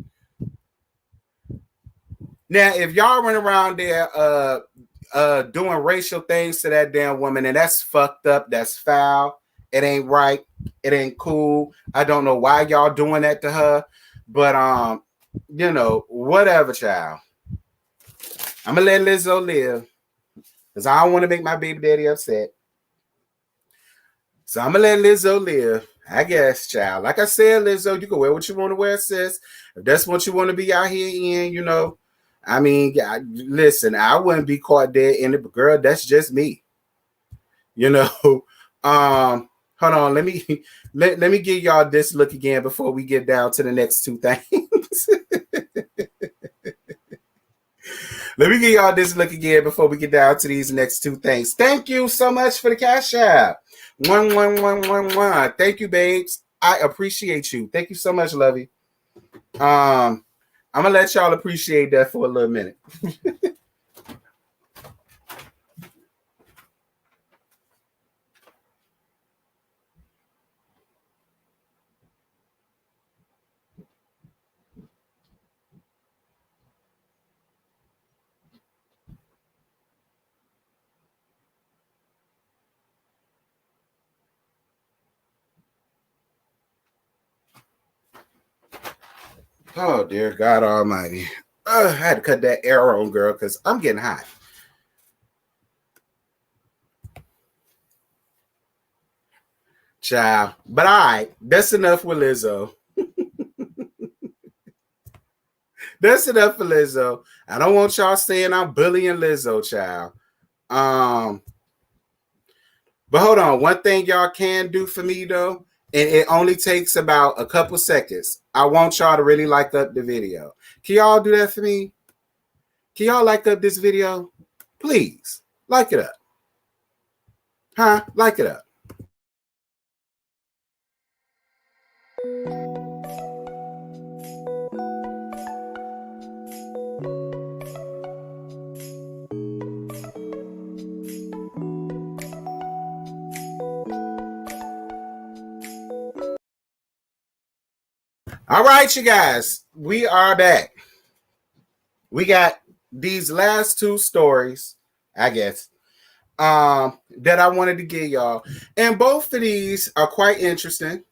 Now, if y'all run around there doing racial things to that damn woman, and that's fucked up, that's foul, it ain't right, it ain't cool. I don't know why y'all doing that to her, but you know, whatever, child. I'm gonna let Lizzo live, because I don't want to make my baby daddy upset. So I'm gonna let Lizzo live. I guess, child. Like I said, Lizzo, you can wear what you want to wear, sis. If that's what you want to be out here in, you know. I mean, listen, I wouldn't be caught dead in it, but girl, that's just me. You know. Hold on, let me give y'all this look again before we get down to the next two things. Let me give y'all this look again before we get down to these next two things. Thank you so much for the cash app. 11111. Thank you, babes. I appreciate you. Thank you so much, lovey. I'm gonna let y'all appreciate that for a little minute. Oh, dear God Almighty. I had to cut that air on, girl, because I'm getting hot. Child. But all right, that's enough with Lizzo. That's enough for Lizzo. I don't want y'all saying I'm bullying Lizzo, child. But hold on. One thing y'all can do for me, though, and it only takes about a couple seconds. I want y'all to really like up the video. Can y'all do that for me? Can y'all like up this video? Please, like it up. Huh? Like it up. All right, you guys, we are back. We got these last two stories, I guess, that I wanted to give y'all. And both of these are quite interesting.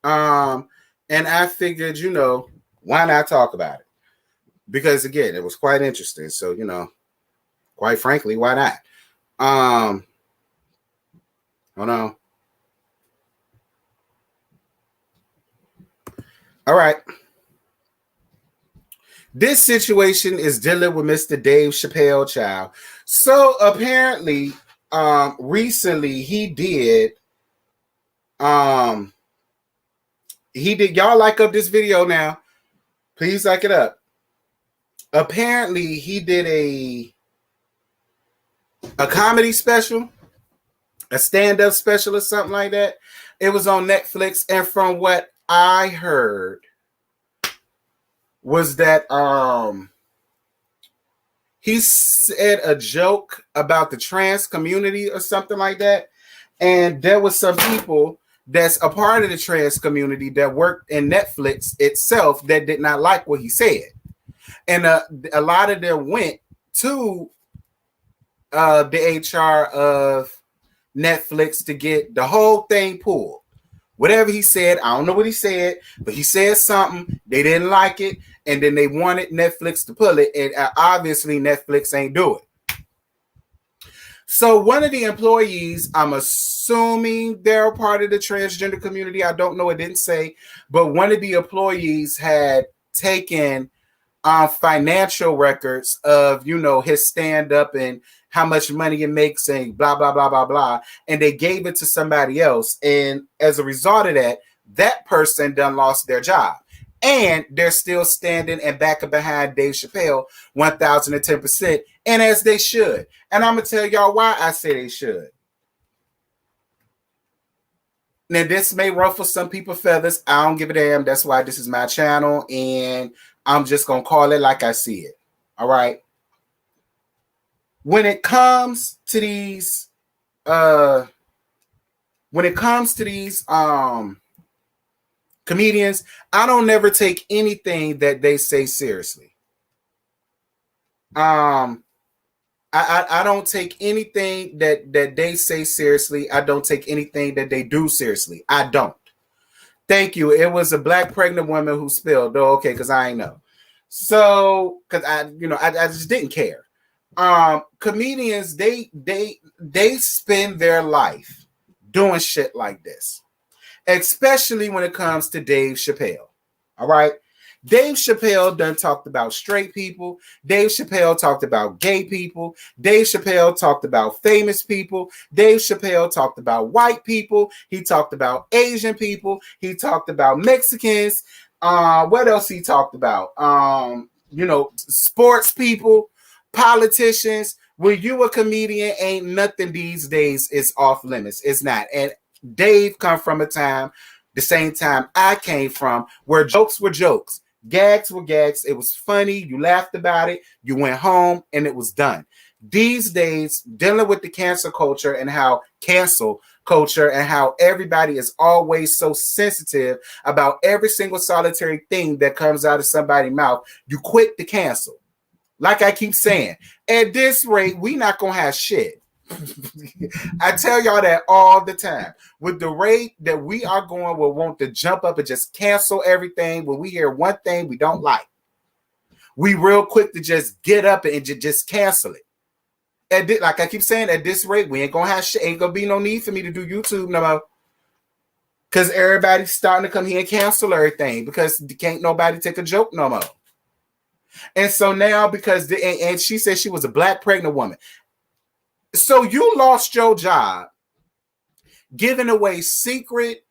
And I figured, you know, why not talk about it? Because again, it was quite interesting. So, you know, quite frankly, why not? Hold on. All right. This situation is dealing with Mr. Dave Chappelle, child. So apparently, recently he did, y'all like up this video now. Please like it up. Apparently he did a comedy special, a stand-up special or something like that. It was on Netflix, and from what I heard was that he said a joke about the trans community or something like that, and there was some people that's a part of the trans community that worked in Netflix itself that did not like what he said. And a lot of them went to the HR of Netflix to get the whole thing pulled. Whatever he said, I don't know what he said, but he said something. They didn't like it, and then they wanted Netflix to pull it, and obviously Netflix ain't do it. So one of the employees, I'm assuming they're a part of the transgender community. I don't know, it didn't say, but one of the employees had taken financial records of, you know, his stand-up and how much money it makes and blah, blah, blah, blah, blah. And they gave it to somebody else. And as a result of that, that person done lost their job. And they're still standing and backing behind Dave Chappelle 1,010%. And as they should. And I'm going to tell y'all why I say they should. Now, this may ruffle some people's feathers. I don't give a damn. That's why this is my channel. And I'm just going to call it like I see it. All right. When it comes to these, comedians, I don't never take anything that they say seriously. I don't take anything that they say seriously. I don't take anything that they do seriously. I don't. Thank you. It was a black pregnant woman who spilled. Oh, okay, because I ain't know. So, because I just didn't care. Comedians, they spend their life doing shit like this, especially when it comes to Dave Chappelle. All right. Dave Chappelle done talked about straight people. Dave Chappelle talked about gay people. Dave Chappelle talked about famous people. Dave Chappelle talked about white people. He talked about Asian people. He talked about Mexicans. What else he talked about? Sports people, politicians. When you a comedian, ain't nothing these days is off limits. It's not. And Dave come from a time, the same time I came from, where jokes were jokes. Gags were gags. It was funny. You laughed about it. You went home and it was done. These days, dealing with the cancel culture and how everybody is always so sensitive about every single solitary thing that comes out of somebody's mouth, you quick to cancel. Like I keep saying, at this rate, we not going to have shit. I tell y'all that all the time. With the rate that we are going, we'll want to jump up and just cancel everything when we hear one thing we don't like. We real quick to just get up and just cancel it. Like I keep saying, at this rate, we ain't gonna have shit. Ain't gonna be no need for me to do YouTube no more. Because everybody's starting to come here and cancel everything because can't nobody take a joke no more. And so now, because and she said she was a black pregnant woman. So you lost your job giving away secret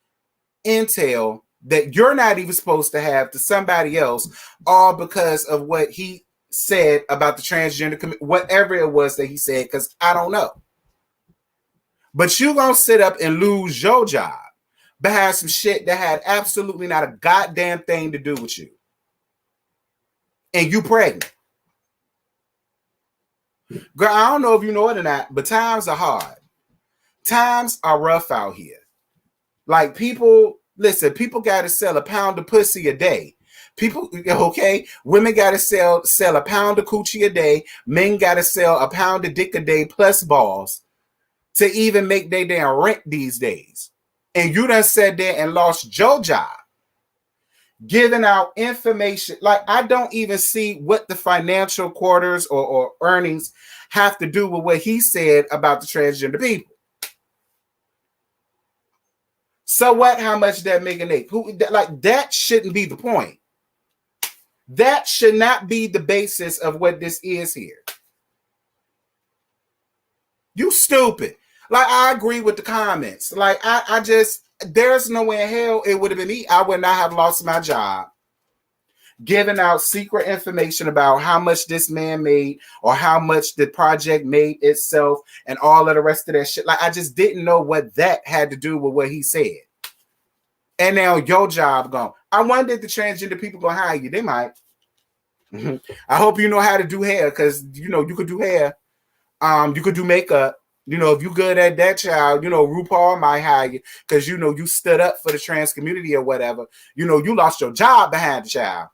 intel that you're not even supposed to have to somebody else, all because of what he said about the transgender community, whatever it was that he said, because I don't know. But you gonna sit up and lose your job behind some shit that had absolutely not a goddamn thing to do with you. And you pregnant. Girl, I don't know if you know it or not, but times are hard. Times are rough out here. Like people got to sell a pound of pussy a day. Women got to sell a pound of coochie a day. Men got to sell a pound of dick a day plus balls to even make their damn rent these days. And you done sat there and lost your job giving out information. Like, I don't even see what the financial quarters or earnings have to do with what he said about the transgender people. So what? How much that making they? That shouldn't be the point. That should not be the basis of what this is here. You stupid. Like, I agree with the comments. Like, I just, there's no way in hell it would have been me. I would not have lost my job giving out secret information about how much this man made or how much the project made itself and all of the rest of that shit. Like, I just didn't know what that had to do with what he said. And now your job gone. I wonder if the transgender people gonna hire you. They might. I hope you know how to do hair, because you know you could do hair. You could do makeup. If you good at that, child, RuPaul might hire you because you stood up for the trans community or whatever. You lost your job behind the child.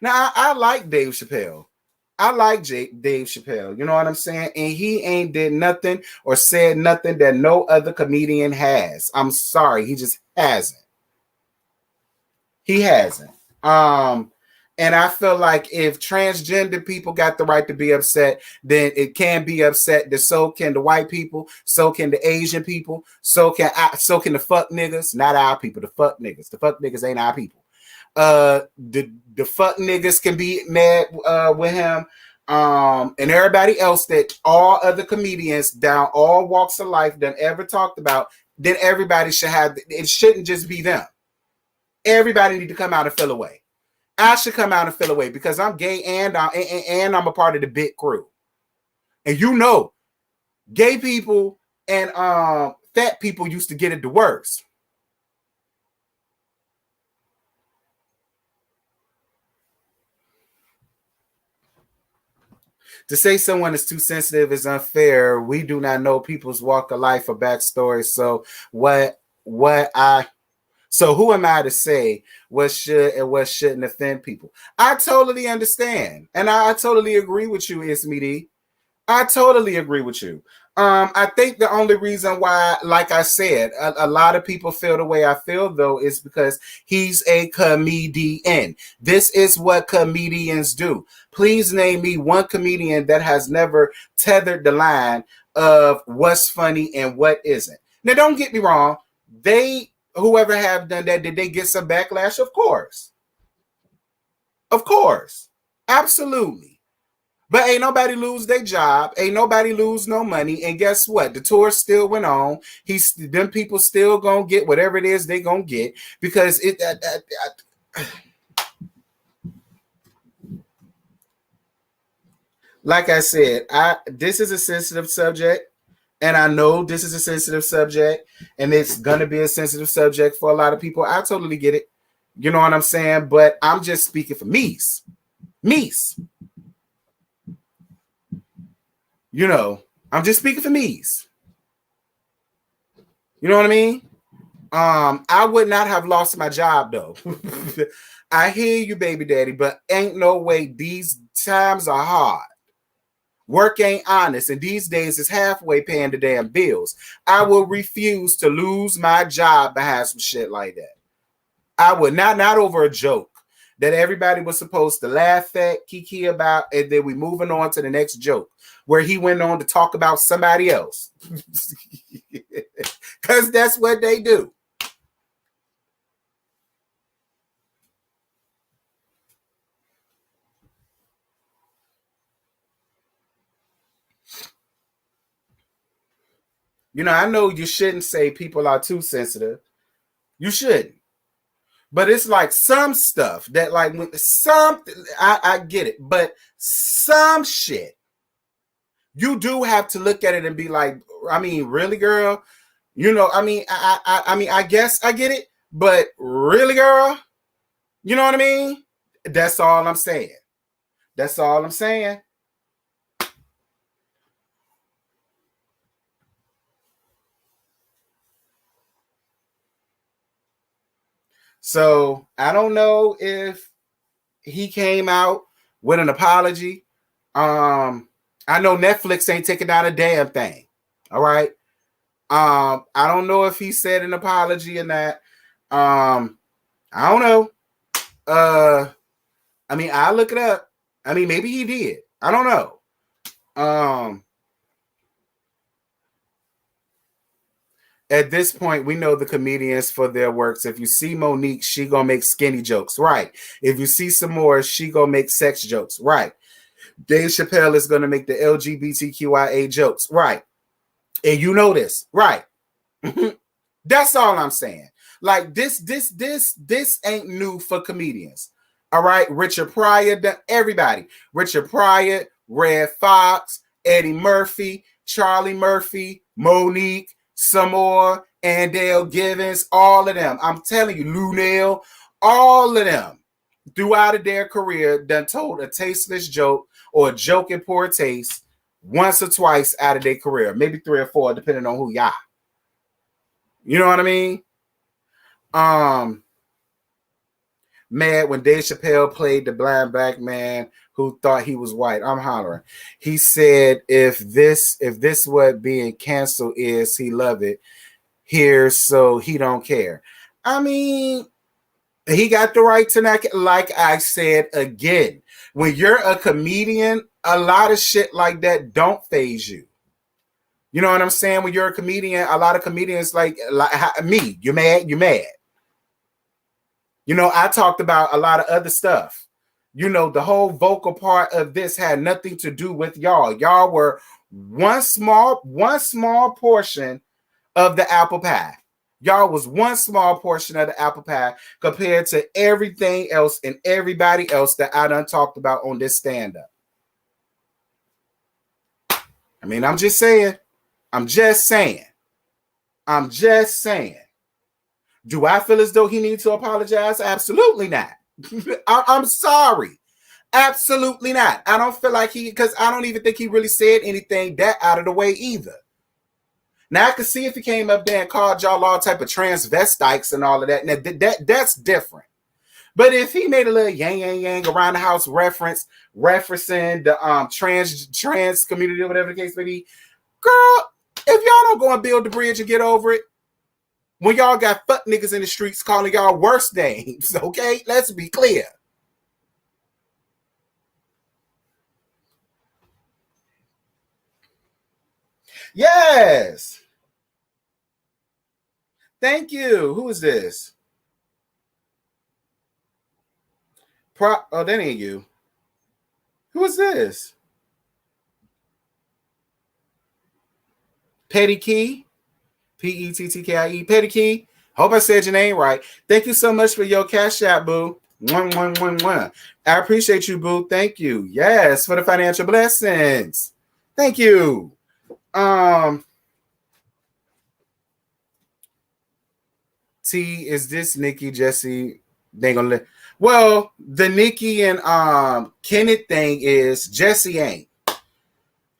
Now I like Dave Chappelle. I like Dave Chappelle. You know what I'm saying? And he ain't did nothing or said nothing that no other comedian has. I'm sorry, he just hasn't. He hasn't. And I feel like if transgender people got the right to be upset, then it can be upset. That so can the white people, so can the Asian people, so can the fuck niggas. Not our people, the fuck niggas. The fuck niggas ain't our people. The fuck niggas can be mad with him. And everybody else that all other comedians down all walks of life done ever talked about, then everybody should have. It shouldn't just be them. Everybody need to come out and feel away. I should come out and feel away because I'm gay and I'm a part of the big crew. And gay people and fat people used to get it the worst. To say someone is too sensitive is unfair. We do not know people's walk of life or backstory. So who am I to say what should and what shouldn't offend people? I totally understand. And I totally agree with you, tlsmittheatalk. I totally agree with you. I think the only reason why, like I said, a lot of people feel the way I feel, though, is because he's a comedian. This is what comedians do. Please name me one comedian that has never tethered the line of what's funny and what isn't. Now, don't get me wrong. Whoever have done that, did they get some backlash? Of course. Of course. Absolutely. But ain't nobody lose their job. Ain't nobody lose no money. And guess what? The tour still went on. Them people still gonna get whatever it is they gonna get because like I said, this is a sensitive subject. And I know this is a sensitive subject, and it's gonna be a sensitive subject for a lot of people. I totally get it. You know what I'm saying? But I'm just speaking for me's. I'm just speaking for me's. You know what I mean? I would not have lost my job though. I hear you, baby daddy, but ain't no way. These times are hard. Work ain't honest, and these days it's halfway paying the damn bills. I will refuse to lose my job behind some shit like that. I would not over a joke that everybody was supposed to laugh at, kiki about, and then we moving on to the next joke where he went on to talk about somebody else. Because that's what they do. I know you shouldn't say people are too sensitive. You shouldn't. But it's like some stuff that like I get it, but some shit you do have to look at it and be like, I mean, really, girl? I guess I get it, but really, girl? You know what I mean? That's all I'm saying. That's all I'm saying. So I don't know if he came out with an apology. I know Netflix ain't taking down a damn thing. All right. I don't know if he said an apology or not. I don't know. I'll look it up. Maybe he did. I don't know. At this point, we know the comedians for their works. If you see Monique, she gonna make skinny jokes, right? If you see some more, she gonna make sex jokes, right? Dave Chappelle is gonna make the LGBTQIA jokes, right? And you know this, right? That's all I'm saying. Like this ain't new for comedians. All right, Richard Pryor, everybody. Richard Pryor, Red Fox, Eddie Murphy, Charlie Murphy, Monique, some more, Andale Givens, all of them. I'm telling you, Lunel, all of them throughout their career done told a tasteless joke or a joke in poor taste once or twice out of their career, maybe 3 or 4, depending on who y'all. You know what I mean? Mad when Dave Chappelle played the blind black man who thought he was white. I'm hollering. He said, if this what being canceled is, he love it here, so he don't care. I mean, he got the right to not. Like I said again, when you're a comedian, a lot of shit like that don't phase you. You know what I'm saying? When you're a comedian, a lot of comedians like me, you're mad, you're mad. You know, I talked about a lot of other stuff. You know, the whole vocal part of this had nothing to do with y'all. Y'all were one small portion of the apple pie. Y'all was one small portion of the apple pie compared to everything else and everybody else that I done talked about on this stand-up. I mean, I'm just saying. Do I feel as though he needs to apologize? Absolutely not. I'm sorry. Absolutely not. I don't feel like because I don't even think he really said anything that out of the way either. Now I could see if he came up there and called y'all all type of transvestites and all of that. Now that's different. But if he made a little yang around the house referencing the trans community or whatever the case may be, girl, if y'all don't go and build the bridge and get over it, when y'all got fuck niggas in the streets calling y'all worse names, okay? Let's be clear. Yes. Thank you. Who is this? Oh, that ain't you. Who is this? Petty Key? Pettie. Petty Key. Hope I said your name right. Thank you so much for your cash app, boo. 1111. I appreciate you, boo. Thank you. Yes, for the financial blessings. Thank you. T, is this Nicki, Jesse? They gonna let. Well, the Nicki and Kenneth thing is Jesse ain't.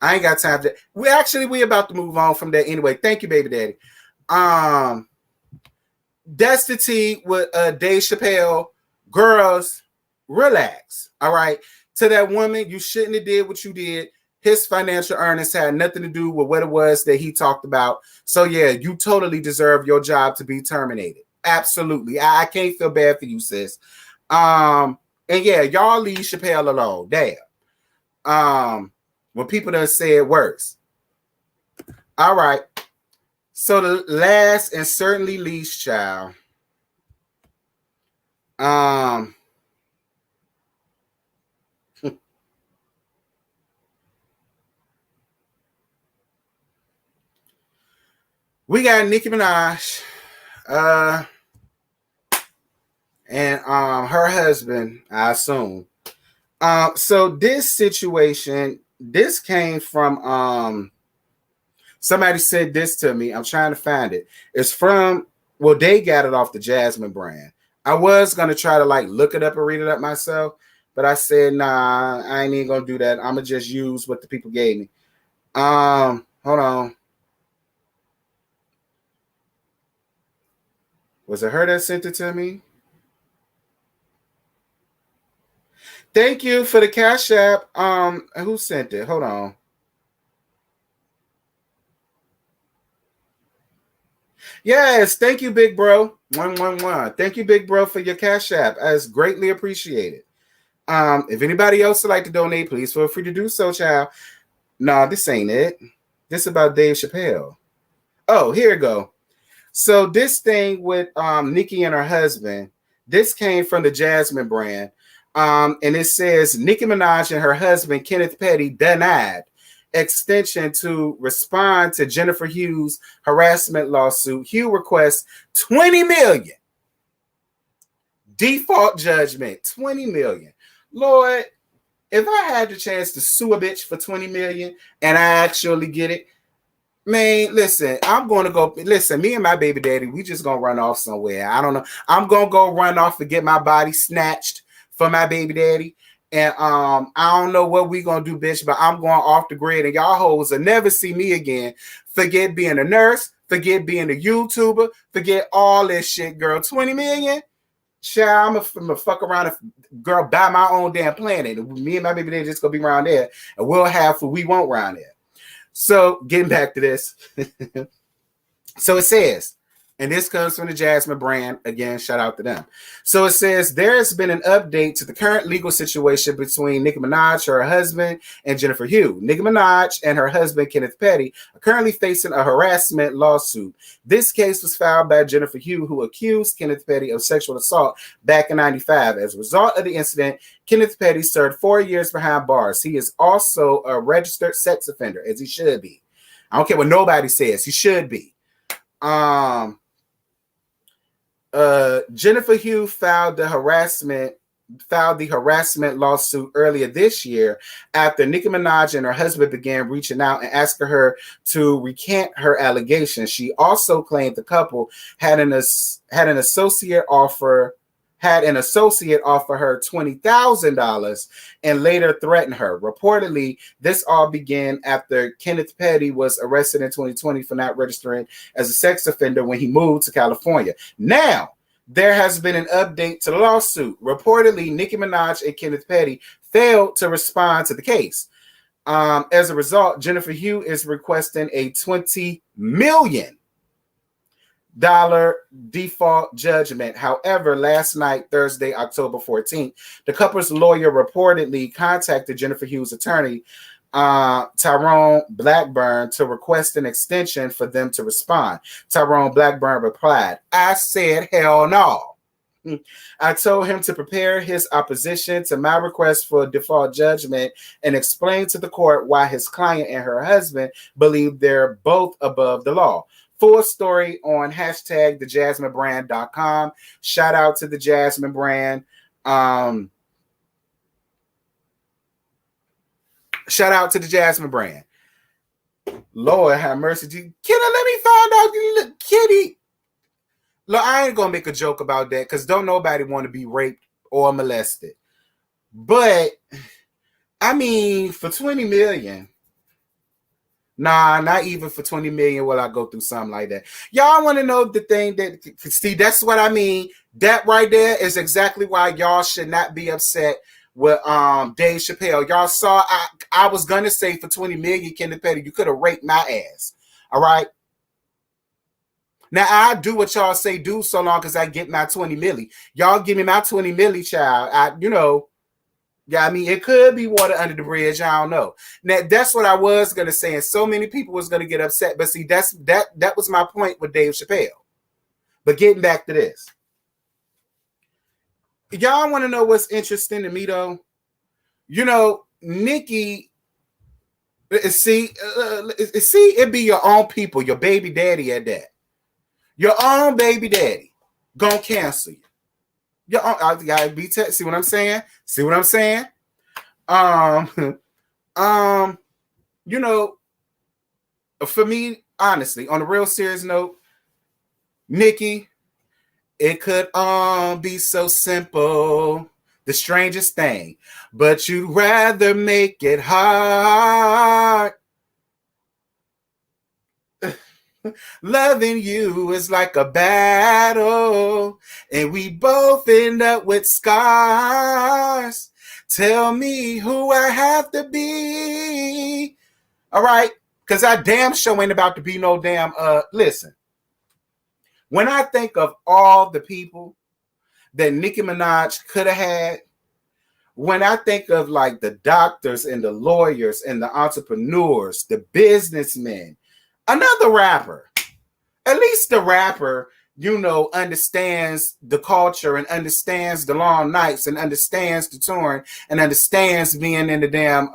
I ain't got time to. We about to move on from that anyway. Thank you, baby daddy. That's the tea with Dave Chappelle. Girls, relax. All right. To that woman, you shouldn't have did what you did. His financial earnings had nothing to do with what it was that he talked about. So yeah, you totally deserve your job to be terminated. Absolutely. I can't feel bad for you, sis. And yeah, y'all leave Chappelle alone. Damn. When people done say it worse. All right. So the last and certainly least, child. We got Nicki Minaj, and her husband, I assume. So this situation, this came from somebody said this to me. I'm trying to find it. It's from, well, they got it off the Jasmine brand. I was gonna try to like look it up and read it up myself, but I said, nah, I ain't even gonna do that. I'm gonna just use what the people gave me. Hold on. Was it her that sent it to me? Thank you for the Cash App. Who sent it? Hold on. Yes, thank you, big bro. 111. Thank you, big bro, for your Cash App. As greatly appreciated. If anybody else would like to donate, please feel free to do so, child. Nah, this ain't it. This is about Dave Chappelle. Oh, here we go. So this thing with Nicki and her husband, this came from the Jasmine brand. And it says Nicki Minaj and her husband, Kenneth Petty, denied extension to respond to Jennifer Hughes' harassment lawsuit. Hugh requests $20 million. Default judgment, $20 million. Lord, if I had the chance to sue a bitch for $20 million and I actually get it, man, listen, I'm going to go. Listen, me and my baby daddy, we just going to run off somewhere. I don't know. I'm going to go run off and get my body snatched for my baby daddy. And I don't know what we gonna do, bitch, but I'm going off the grid, and y'all hoes will never see me again. Forget being a nurse, forget being a YouTuber, forget all this shit, girl. 20 million? Child, I'm gonna fuck around and girl buy my own damn planet. Me and my baby, they just gonna be around there, and we'll have what we want around there. So getting back to this. So it says, and this comes from the Jasmine brand. Again, shout out to them. So it says, there has been an update to the current legal situation between Nicki Minaj, her husband, and Jennifer Hugh. Nicki Minaj and her husband, Kenneth Petty, are currently facing a harassment lawsuit. This case was filed by Jennifer Hugh, who accused Kenneth Petty of sexual assault back in 1995. As a result of the incident, Kenneth Petty served 4 years behind bars. He is also a registered sex offender, as he should be. I don't care what nobody says. He should be. Jennifer Hugh filed the harassment lawsuit earlier this year after Nicki Minaj and her husband began reaching out and asking her to recant her allegations. She also claimed the couple had an associate offer her $20,000 and later threatened her. Reportedly, this all began after Kenneth Petty was arrested in 2020 for not registering as a sex offender when he moved to California. Now, there has been an update to the lawsuit. Reportedly, Nicki Minaj and Kenneth Petty failed to respond to the case. As a result, Jennifer Hugh is requesting a $20 million default judgment. However, last night, Thursday, October 14th, the couple's lawyer reportedly contacted Jennifer Hugh's attorney, Tyrone Blackburn, to request an extension for them to respond. Tyrone Blackburn replied, I said, hell no. I told him to prepare his opposition to my request for a default judgment and explain to the court why his client and her husband believe they're both above the law. Full story on #thejasminebrand.com. Shout out to the Jasmine brand. Shout out to the Jasmine brand. Lord have mercy. Kitty, let me find out. Kitty. Look, I ain't going to make a joke about that because don't nobody want to be raped or molested. But, I mean, for 20 million... Nah, not even for 20 million will I go through something like that. Y'all want to know the thing that, see, that's what I mean. That right there is exactly why y'all should not be upset with Dave Chappelle. Y'all saw, I was going to say for 20 million, Kenneth Petty, you could have raped my ass. All right? Now, I do what y'all say do so long as I get my 20 milli. Y'all give me my 20 milli, child. Yeah, I mean, it could be water under the bridge. I don't know. Now, that's what I was going to say. And so many people was going to get upset. But see, that was my point with Dave Chappelle. But getting back to this. Y'all want to know what's interesting to me, though? You know, Nicki, see, it be your own people, your baby daddy at that. Your own baby daddy gonna cancel you. I gotta be see what I'm saying? See what I'm saying? You know, for me, honestly, on a real serious note, Nicki, it could all be so simple, the strangest thing, but you'd rather make it hard. Loving you is like a battle, and we both end up with scars. Tell me who I have to be. All right, because I damn sure ain't about to be no damn, listen. When I think of all the people that Nicki Minaj could have had, when I think of like the doctors and the lawyers and the entrepreneurs, the businessmen, another rapper, at least the rapper, you know, understands the culture and understands the long nights and understands the touring and understands being in the damn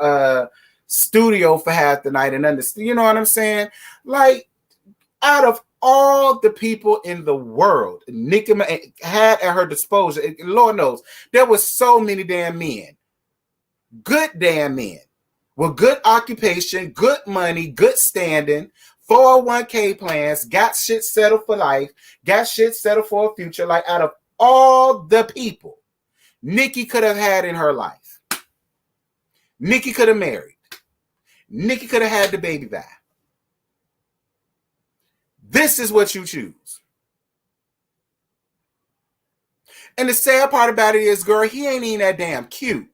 studio for half the night and understand, you know what I'm saying? Like, out of all the people in the world Nicki had at her disposal, Lord knows, there was so many damn men, good damn men, with good occupation, good money, good standing, 401k plans, got shit settled for life, got shit settled for a future. Like, out of all the people Nicki could have had in her life, Nicki could have married. Nicki could have had the baby by. This is what you choose. And the sad part about it is, girl, he ain't even that damn cute.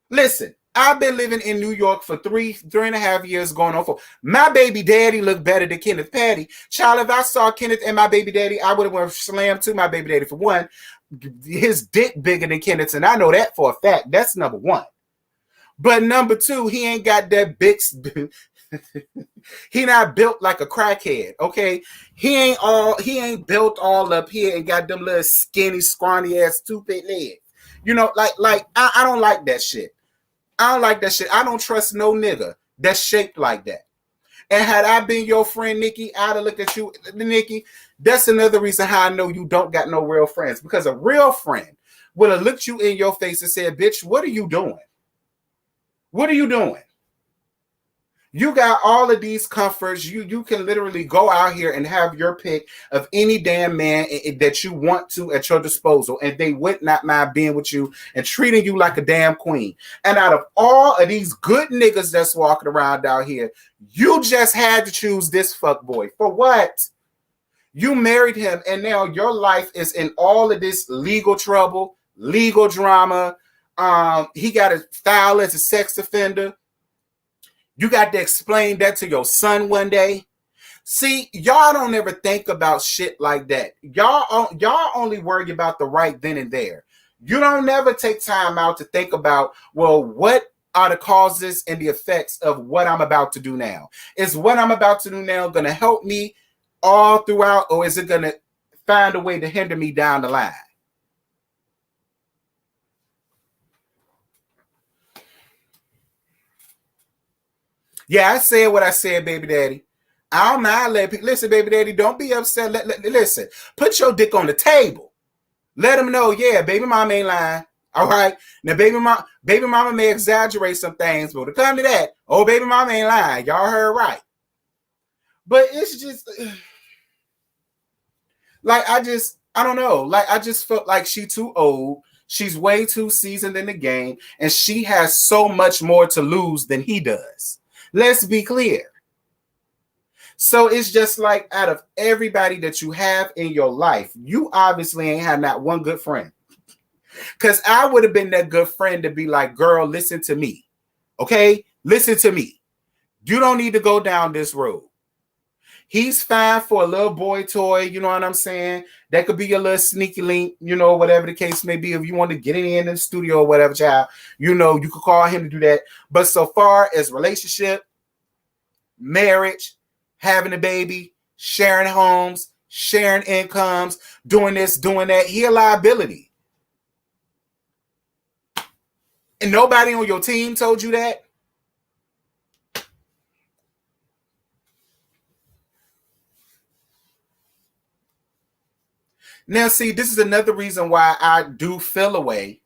Listen, I've been living in New York for three and a half years going on for. My baby daddy looked better than Kenneth Patty. Child, if I saw Kenneth and my baby daddy, I would have went slam to my baby daddy for one. His dick bigger than Kenneth's, and I know that for a fact. That's number one. But number two, he ain't got that big. He not built like a crackhead, okay? He ain't built all up here and got them little skinny, scrawny ass stupid legs. You know, like I don't like that shit. I don't like that shit. I don't trust no nigga that's shaped like that. And had I been your friend, Nicki, I'd have looked at you, Nicki. That's another reason how I know you don't got no real friends. Because a real friend would have looked you in your face and said, bitch, what are you doing? What are you doing? You got all of these comforts. You can literally go out here and have your pick of any damn man that you want to at your disposal, and they would not mind being with you and treating you like a damn queen. And out of all of these good niggas that's walking around out here, you just had to choose this fuckboy. For what? You married him, and now your life is in all of this legal trouble, legal drama. He got a file as a sex offender. You got to explain that to your son one day. See, y'all don't ever think about shit like that. Y'all only worry about the right then and there. You don't never take time out to think about, well, what are the causes and the effects of what I'm about to do now? Is what I'm about to do now going to help me all throughout, or is it going to find a way to hinder me down the line? Yeah, I said what I said, baby daddy. I don't mind letting people listen, baby daddy. Don't be upset. Listen, put your dick on the table. Let them know, yeah, baby mama ain't lying. All right. Now, baby mama may exaggerate some things, but to come to that, oh, baby mama ain't lying. Y'all heard right. But it's just like I don't know. Like I just felt like she too old. She's way too seasoned in the game, and she has so much more to lose than he does. Let's be clear. So it's just like out of everybody that you have in your life, you obviously ain't had not one good friend. Because I would have been that good friend to be like, girl, listen to me. Okay? Listen to me. You don't need to go down this road. He's fine for a little boy toy, you know what I'm saying? That could be a little sneaky link, you know, whatever the case may be. If you want to get in the studio or whatever, child, you know, you could call him to do that. But so far as relationship, marriage, having a baby, sharing homes, sharing incomes, doing this, doing that, he a liability. And nobody on your team told you that? Now, see, this is another reason why I do feel a way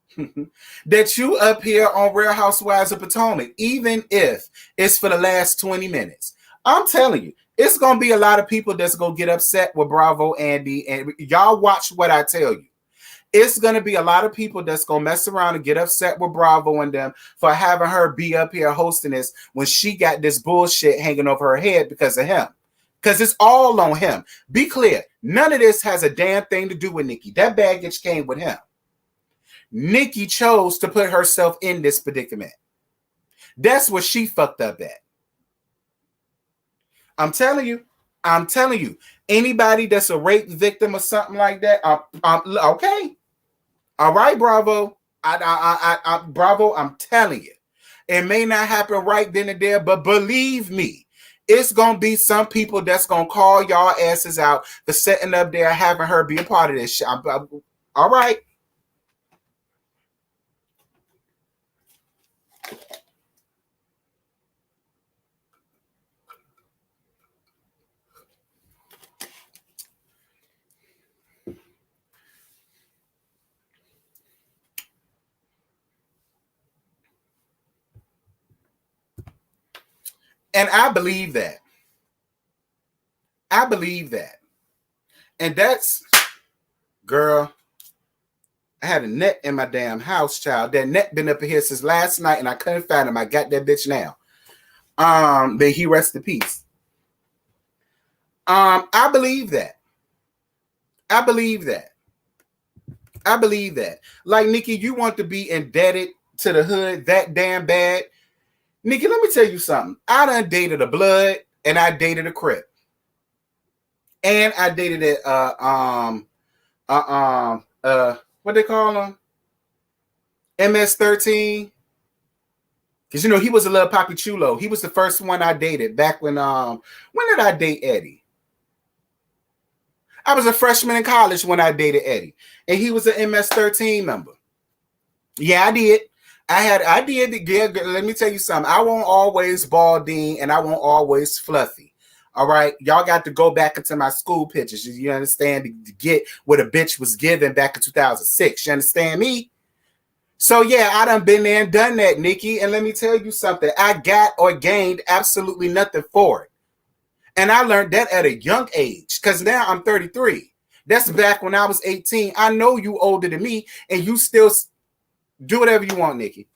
that you up here on Real Housewives of Potomac, even if it's for the last 20 minutes. I'm telling you, it's going to be a lot of people that's going to get upset with Bravo Andy. And y'all watch what I tell you. It's going to be a lot of people that's going to mess around and get upset with Bravo and them for having her be up here hosting this when she got this bullshit hanging over her head because of him. Because it's all on him. Be clear. None of this has a damn thing to do with Nicki. That baggage came with him. Nicki chose to put herself in this predicament. That's what she fucked up at. I'm telling you. Anybody that's a rape victim or something like that, okay. All right, Bravo. Bravo, I'm telling you. It may not happen right then and there, but believe me, it's going to be some people that's going to call y'all asses out for setting up there having her be a part of this shit. All right. And I believe that. And that's, girl, I had a net in my damn house, child. That net been up in here since last night, and I couldn't find him. I got that bitch now. May he rest in peace. I believe that. I believe that. I believe that. Like, Nicki, you want to be indebted to the hood that damn bad. Nicki, let me tell you something. I done dated a blood, and I dated a Crip. And I dated it, what they call him? MS-13. Because, you know, he was a little Papi Chulo. He was the first one I dated back when did I date Eddie? I was a freshman in college when I dated Eddie. And he was an MS-13 member. Yeah, I did. I did. Yeah, let me tell you something. I won't always balding and I won't always fluffy. All right. Y'all got to go back into my school pictures. You understand? To get what a bitch was given back in 2006. You understand me? So, yeah, I done been there and done that, Nicki. And let me tell you something. I got or gained absolutely nothing for it. And I learned that at a young age because now I'm 33. That's back when I was 18. I know you older than me and you still do whatever you want, Nicki.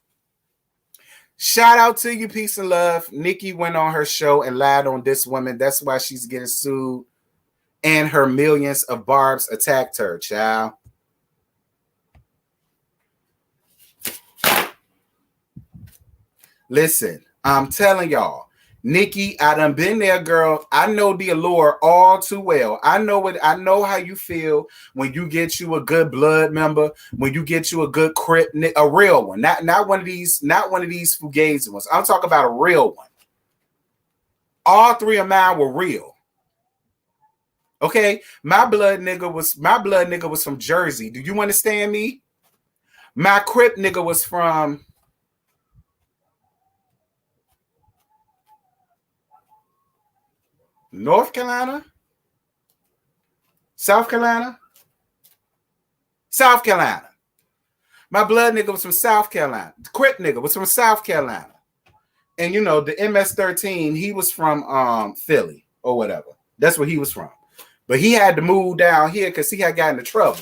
Shout out to you, peace and love. Nicki went on her show and lied on this woman. That's why she's getting sued. And her millions of barbs attacked her, child. Listen, I'm telling y'all. Nicki, I done been there, girl. I know the allure all too well. I know how you feel when you get you a good blood member, when you get you a good Crip, a real one, not one of these fugazi ones. I'm talking about a real one. All three of mine were real. Okay, my blood nigga was from Jersey. Do you understand me? My Crip nigga was from North Carolina? South Carolina? South Carolina. My blood nigga was from South Carolina. The Crip nigga was from South Carolina. And you know, the MS-13, he was from Philly or whatever. That's where he was from. But he had to move down here because he had gotten into trouble.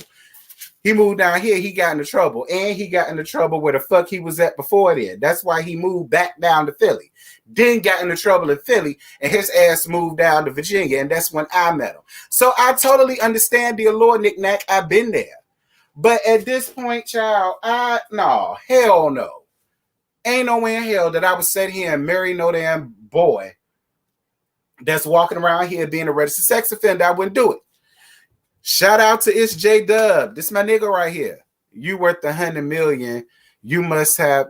He moved down here, he got into trouble. And he got into trouble where the fuck he was at before then. That's why he moved back down to Philly. Then got into trouble in Philly, and his ass moved down to Virginia, and that's when I met him. So I totally understand the allure, knick-knack. I've been there. But at this point, child, hell no. Ain't no way in hell that I would sit here and marry no damn boy that's walking around here being a registered sex offender. I wouldn't do it. Shout out to It's J Dub. This is my nigga right here. You worth 100 million. You must have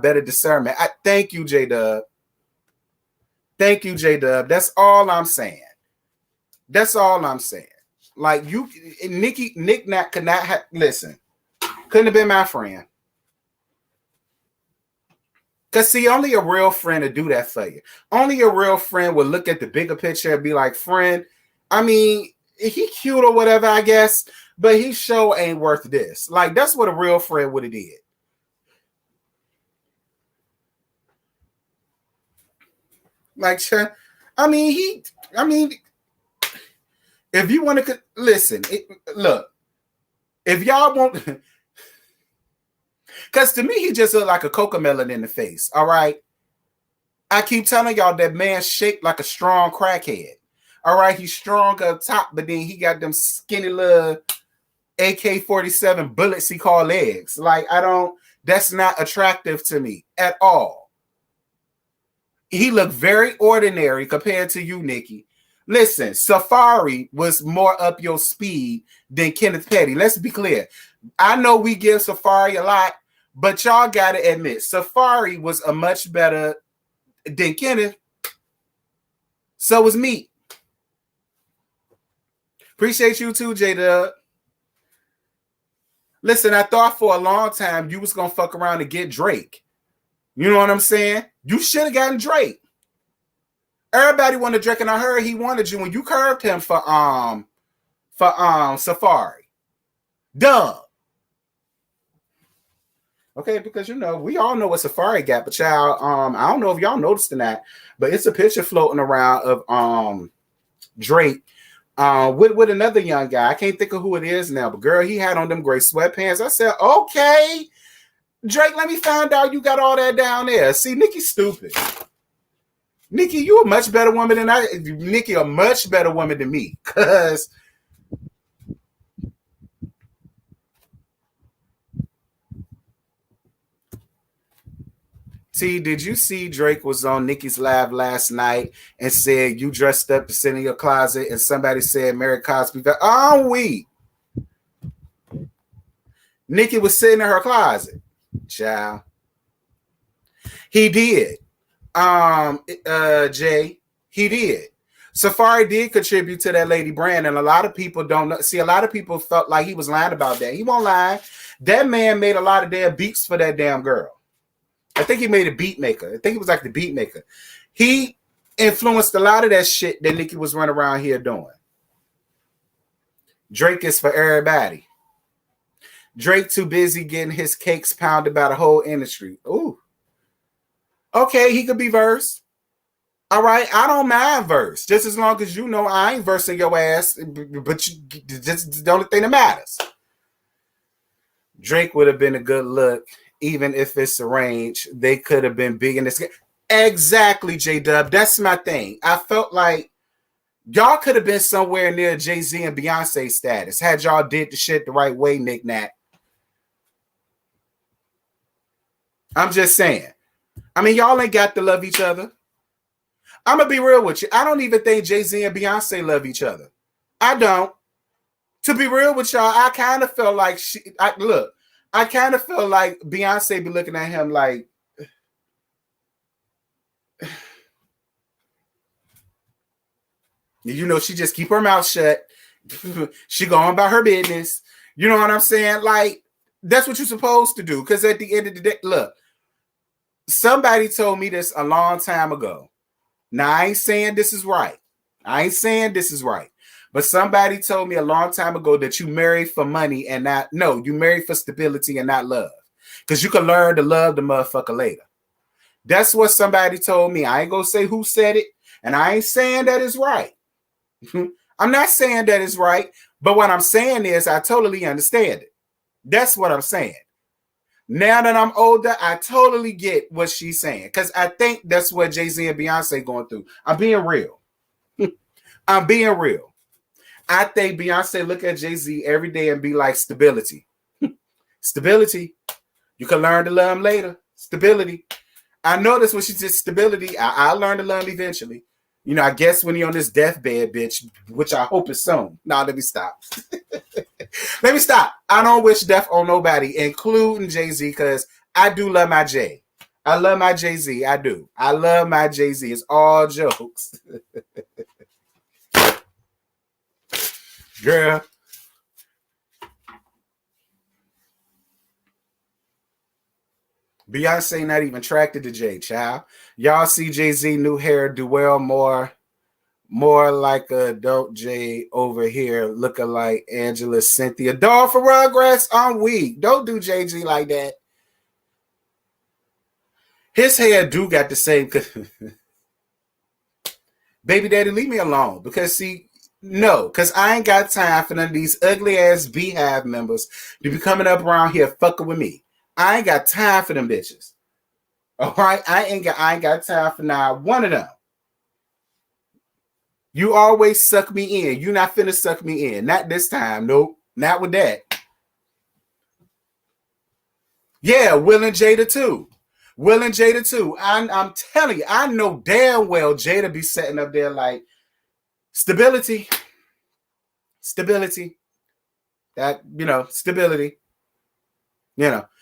better discernment. I thank you, J Dub. Thank you, J Dub. That's all I'm saying. That's all I'm saying. Like you, Nicki, knick-knack could not have listen. Couldn't have been my friend. Because see, only a real friend would do that for you. Only a real friend would look at the bigger picture and be like, friend, I mean, he cute or whatever, I guess, but he sure ain't worth this. Like, that's what a real friend would have did. Like, if you want to listen, look, if y'all want, because to me, he just looked like a cocomelon in the face. All right. I keep telling y'all that man's shaped like a strong crackhead. All right. He's strong up top, but then he got them skinny little AK-47 bullets he call legs. Like, that's not attractive to me at all. He looked very ordinary compared to you, Nicki. Listen, Safari was more up your speed than Kenneth Petty. Let's be clear. I know we give Safari a lot, but y'all got to admit, Safari was a much better than Kenneth. So was me. Appreciate you too, J-Dub. Listen, I thought for a long time you was going to fuck around and get Drake. You know what I'm saying? You should have gotten Drake. Everybody wanted Drake, and I heard he wanted you when you curved him for Safari. Dumb. Okay, because you know we all know what Safari got, but y'all, I don't know if y'all noticed or not, but it's a picture floating around of Drake With another young guy. I can't think of who it is now, but girl, he had on them gray sweatpants. I said, okay, Drake, let me find out you got all that down there. See, Nicki's stupid. Nicki, you a much better woman than I. Nicki, a much better woman than me. Cause T, did you see Drake was on Nicki's live last night and said you dressed up to sit in your closet, and somebody said Mary Cosby? Oh, we. Nicki was sitting in her closet. Child. He did. Jay, he did. Safari did contribute to that lady brand, and a lot of people don't know. See, a lot of people felt like he was lying about that. He won't lie. That man made a lot of damn beats for that damn girl. I think he made a beat maker. I think he was like the beat maker. He influenced a lot of that shit that Nicki was running around here doing. Drake is for everybody. Drake too busy getting his cakes pounded by the whole industry. Ooh. Okay, he could be verse. All right, I don't mind verse. Just as long as you know I ain't versing your ass, but just the only thing that matters. Drake would have been a good look, even if it's arranged. They could have been big in this game. Exactly, J-Dub. That's my thing. I felt like y'all could have been somewhere near Jay-Z and Beyonce status had y'all did the shit the right way, Nick Nat. I'm just saying. I mean, y'all ain't got to love each other. I'm going to be real with you. I don't even think Jay-Z and Beyonce love each other. I don't. To be real with y'all, I kind of felt like I kind of feel like Beyonce be looking at him like, you know, she just keep her mouth shut. She going about her business. You know what I'm saying? Like, that's what you're supposed to do. Because at the end of the day, look, somebody told me this a long time ago. Now, I ain't saying this is right. But somebody told me a long time ago that you marry for money and you marry for stability and not love. Because you can learn to love the motherfucker later. That's what somebody told me. I ain't gonna say who said it, and I ain't saying that is right. I'm not saying that is right, but what I'm saying is I totally understand it. That's what I'm saying. Now that I'm older, I totally get what she's saying. Because I think that's what Jay-Z and Beyonce going through. I'm being real. I think Beyonce look at Jay-Z every day and be like, stability. Stability. You can learn to love him later. Stability. I know that's what she said, stability. I learned to love him eventually. You know, I guess when you're on this deathbed, bitch, which I hope is soon. Nah, let me stop. Let me stop. I don't wish death on nobody, including Jay-Z, because I do love my Jay. I love my Jay-Z. I do. I love my Jay-Z. It's all jokes. Girl. Beyonce not even attracted to Jay, child. Y'all see Jay-Z new hair do well more like a adult Jay over here, looking like Angela Cynthia. Doll for Rugrats, I'm weak. Don't do Jay-Z like that. His hair do got the same. Baby daddy, leave me alone. Because I ain't got time for none of these ugly ass Beehive members to be coming up around here fucking with me. I ain't got time for them bitches. All right, I ain't got time for now one of them. You always suck me in. You not finna suck me in. Not this time. Nope. Not with that. Yeah, Will and Jada too. I'm telling you, I know damn well Jada be setting up there like stability. That, stability.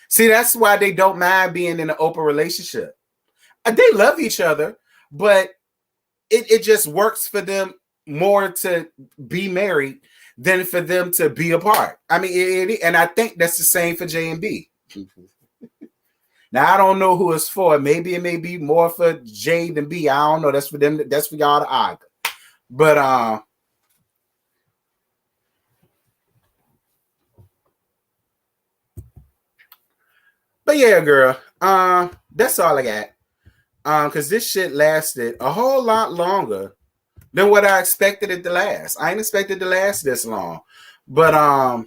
See, that's why they don't mind being in an open relationship. They love each other, but it just works for them more to be married than for them to be apart. I mean, and I think that's the same for J and B. Now, I don't know who it's for. Maybe it may be more for J than B. I don't know. That's for them. That's for y'all to argue. But yeah, girl. That's all I got. Because this shit lasted a whole lot longer than what I expected it to last. I ain't expected to last this long. But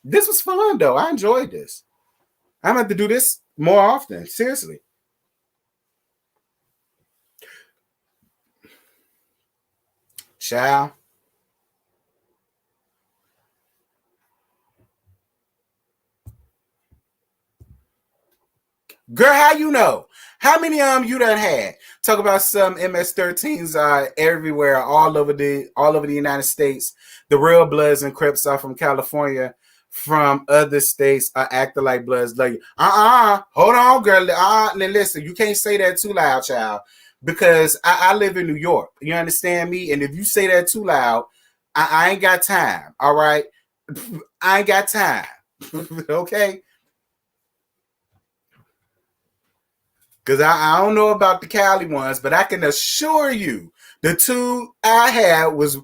this was fun though. I enjoyed this. I'm gonna have to do this more often. Seriously. Child. Girl, how you know? How many you done had? Talk about some MS-13s everywhere, all over the United States. The real Bloods and Crips are from California. From other states are acting like Bloods. Like, hold on, girl. Listen, you can't say that too loud, child, because I live in New York. You understand me? And if you say that too loud, I ain't got time. All right, I ain't got time. Okay. Because I don't know about the Cali ones, but I can assure you the two I had was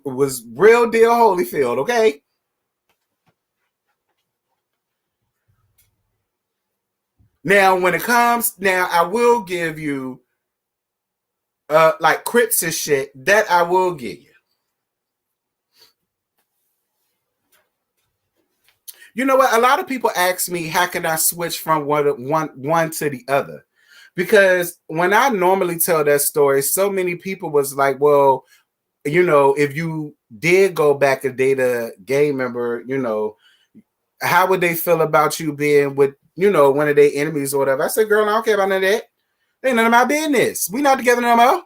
real deal Holyfield, okay? Now, when it comes, now I will give you like Crips and shit, that I will give you. You know what? A lot of people ask me how can I switch from one to the other? Because when I normally tell that story, so many people was like, well, if you did go back and date a gay member, how would they feel about you being with, one of their enemies or whatever? I said, girl, I don't care about none of that. They ain't none of my business. We not together no more.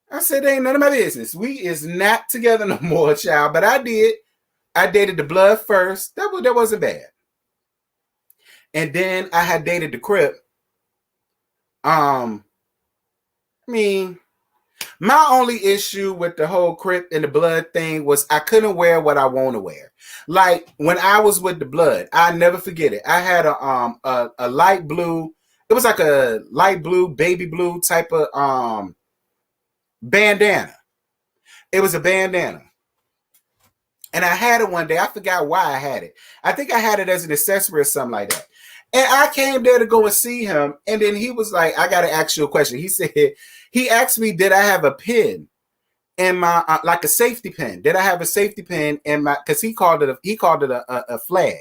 I said, they ain't none of my business. We is not together no more, child. But I did. I dated the Blood first. That wasn't bad. And then I had dated the Crip. I mean, my only issue with the whole Crip and the Blood thing was I couldn't wear what I want to wear. Like when I was with the Blood, I never forget it. I had a light blue. It was like a light blue, baby blue type of bandana. It was a bandana. And I had it one day. I forgot why I had it. I think I had it as an accessory or something like that. And I came there to go and see him. And then he was like, I got to ask you a question. He asked me, did I have a pin in my, like a safety pin? Did I have a safety pin in my, because he called it a flag.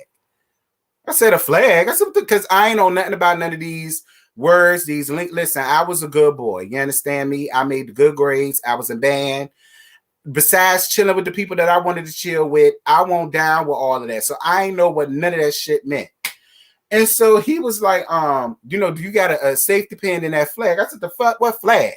I said, a flag? I said, because I ain't know nothing about none of these words, these links. Listen, I was a good boy. You understand me? I made good grades. I was in band. Besides chilling with the people that I wanted to chill with, I won't down with all of that. So I ain't know what none of that shit meant. And so he was like, do you got a safety pin in that flag? I said, the fuck, what flag?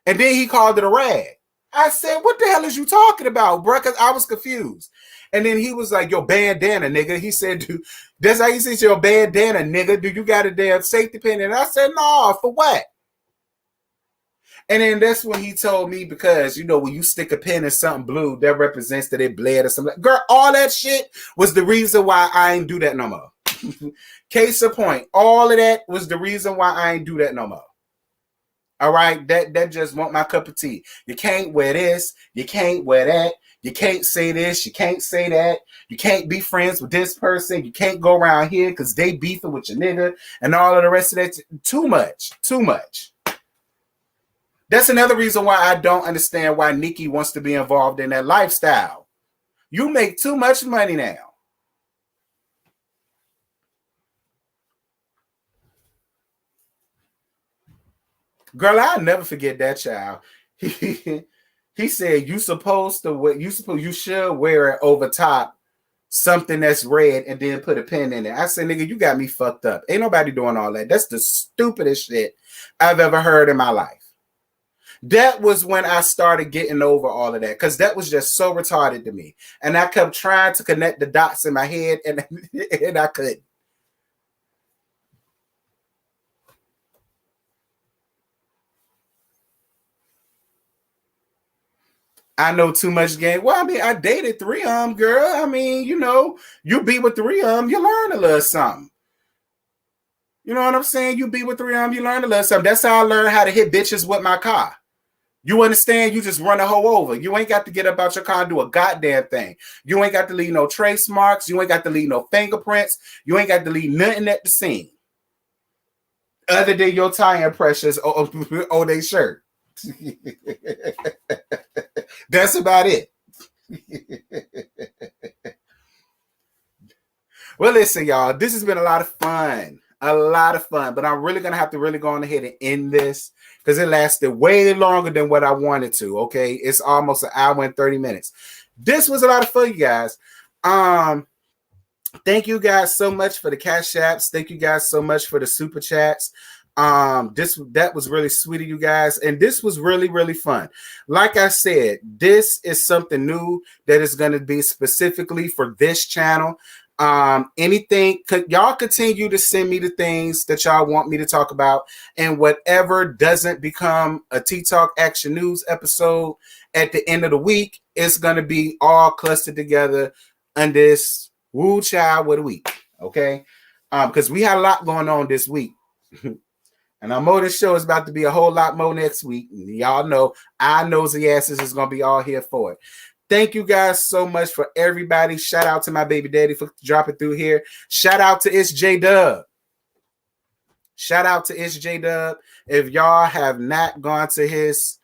And then he called it a rag. I said, what the hell is you talking about, bro? Because I was confused. And then he was like, your bandana, nigga. He said, dude, that's how he says your bandana, nigga. Do you got a damn safety pin? And I said, no, for what? And then that's when he told me, because, when you stick a pin in something blue, that represents that it bled or something. Girl, all that shit was the reason why I ain't do that no more. Case in point, all of that was the reason why I ain't do that no more. All right, that just want my cup of tea. You can't wear this. You can't wear that. You can't say this. You can't say that. You can't be friends with this person. You can't go around here because they beefing with your nigga and all of the rest of that. Too much. Too much. That's another reason why I don't understand why Nicki wants to be involved in that lifestyle. You make too much money now. Girl, I'll never forget that child. He said you should wear it over top something that's red and then put a pin in it. I said, nigga, you got me fucked up. Ain't nobody doing all that. That's the stupidest shit I've ever heard in my life. That was when I started getting over all of that, because that was just so retarded to me. And I kept trying to connect the dots in my head, and I couldn't. I know too much game. Well, I mean, I dated three of them, girl. I mean, you be with three of them, you learn a little something. You know what I'm saying? You be with three of them, you learn a little something. That's how I learned how to hit bitches with my car. You understand? You just run a hoe over. You ain't got to get up out your car and do a goddamn thing. You ain't got to leave no trace marks. You ain't got to leave no fingerprints. You ain't got to leave nothing at the scene other than your tire pressures or their shirt. That's about it. Well, listen, y'all, this has been a lot of fun. But I'm really gonna have to really go on ahead and end this because it lasted way longer than what I wanted to. Okay, it's almost an hour and 30 minutes. This was a lot of fun, you guys. Thank you guys so much for the cash apps. Thank you guys so much for the super chats. That was really sweet of you guys, and this was really, really fun. Like I said, this is something new that is going to be specifically for this channel. Anything, y'all continue to send me the things that y'all want me to talk about, and whatever doesn't become a Tea Talk Action News episode at the end of the week, it's going to be all clustered together on this Woo Child with a week. Okay, because we had a lot going on this week. And I know this show is about to be a whole lot more next week. Y'all know I nosy asses is going to be all here for it. Thank you guys so much for everybody. Shout out to my baby daddy for dropping through here. Shout out to It's J Dub. Shout out to It's J Dub. If y'all have not gone to his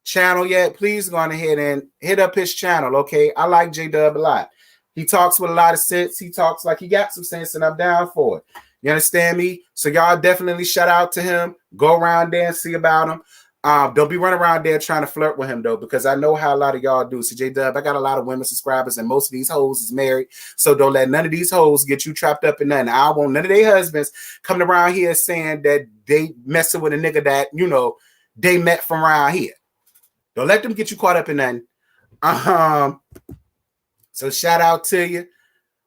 channel yet, please go on ahead and hit up his channel, okay? I like J Dub a lot. He talks with a lot of sense. He talks like he got some sense, and I'm down for it. You understand me? So y'all definitely shout out to him. Go around there and see about him. Don't be running around there trying to flirt with him, though, because I know how a lot of y'all do. So, J-Dub, I got a lot of women subscribers, and most of these hoes is married. So don't let none of these hoes get you trapped up in nothing. I want none of their husbands coming around here saying that they messing with a nigga that, you know, they met from around here. Don't let them get you caught up in nothing. So shout out to you.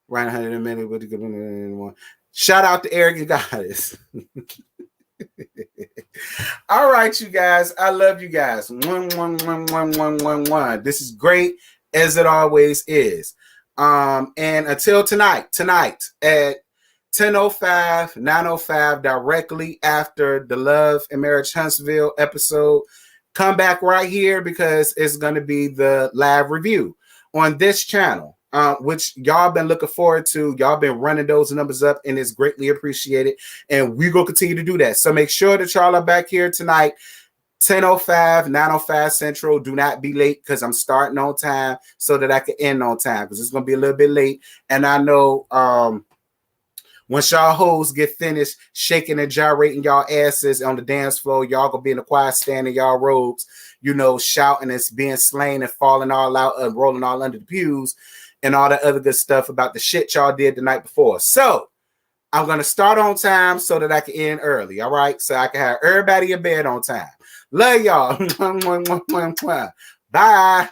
Right 100 a minute with the good one. Shout out to Arrogant Goddess. All right, you guys. I love you guys. One. This is great, as it always is. And until tonight at 10:05, 9:05, directly after the Love and Marriage Huntsville episode, come back right here because it's going to be the live review on this channel. Which y'all been looking forward to. Y'all been running those numbers up, and it's greatly appreciated. And we gonna continue to do that. So make sure that y'all are back here tonight, 10:05, 9:05 Central. Do not be late because I'm starting on time so that I can end on time because it's gonna be a little bit late. And I know once y'all hoes get finished shaking and gyrating y'all asses on the dance floor, y'all gonna be in the choir stand in y'all robes, you know, shouting and being slain and falling all out and rolling all under the pews and all that other good stuff about the shit y'all did the night before. So I'm going to start on time so that I can end early, all right? So I can have everybody in bed on time. Love y'all. Bye.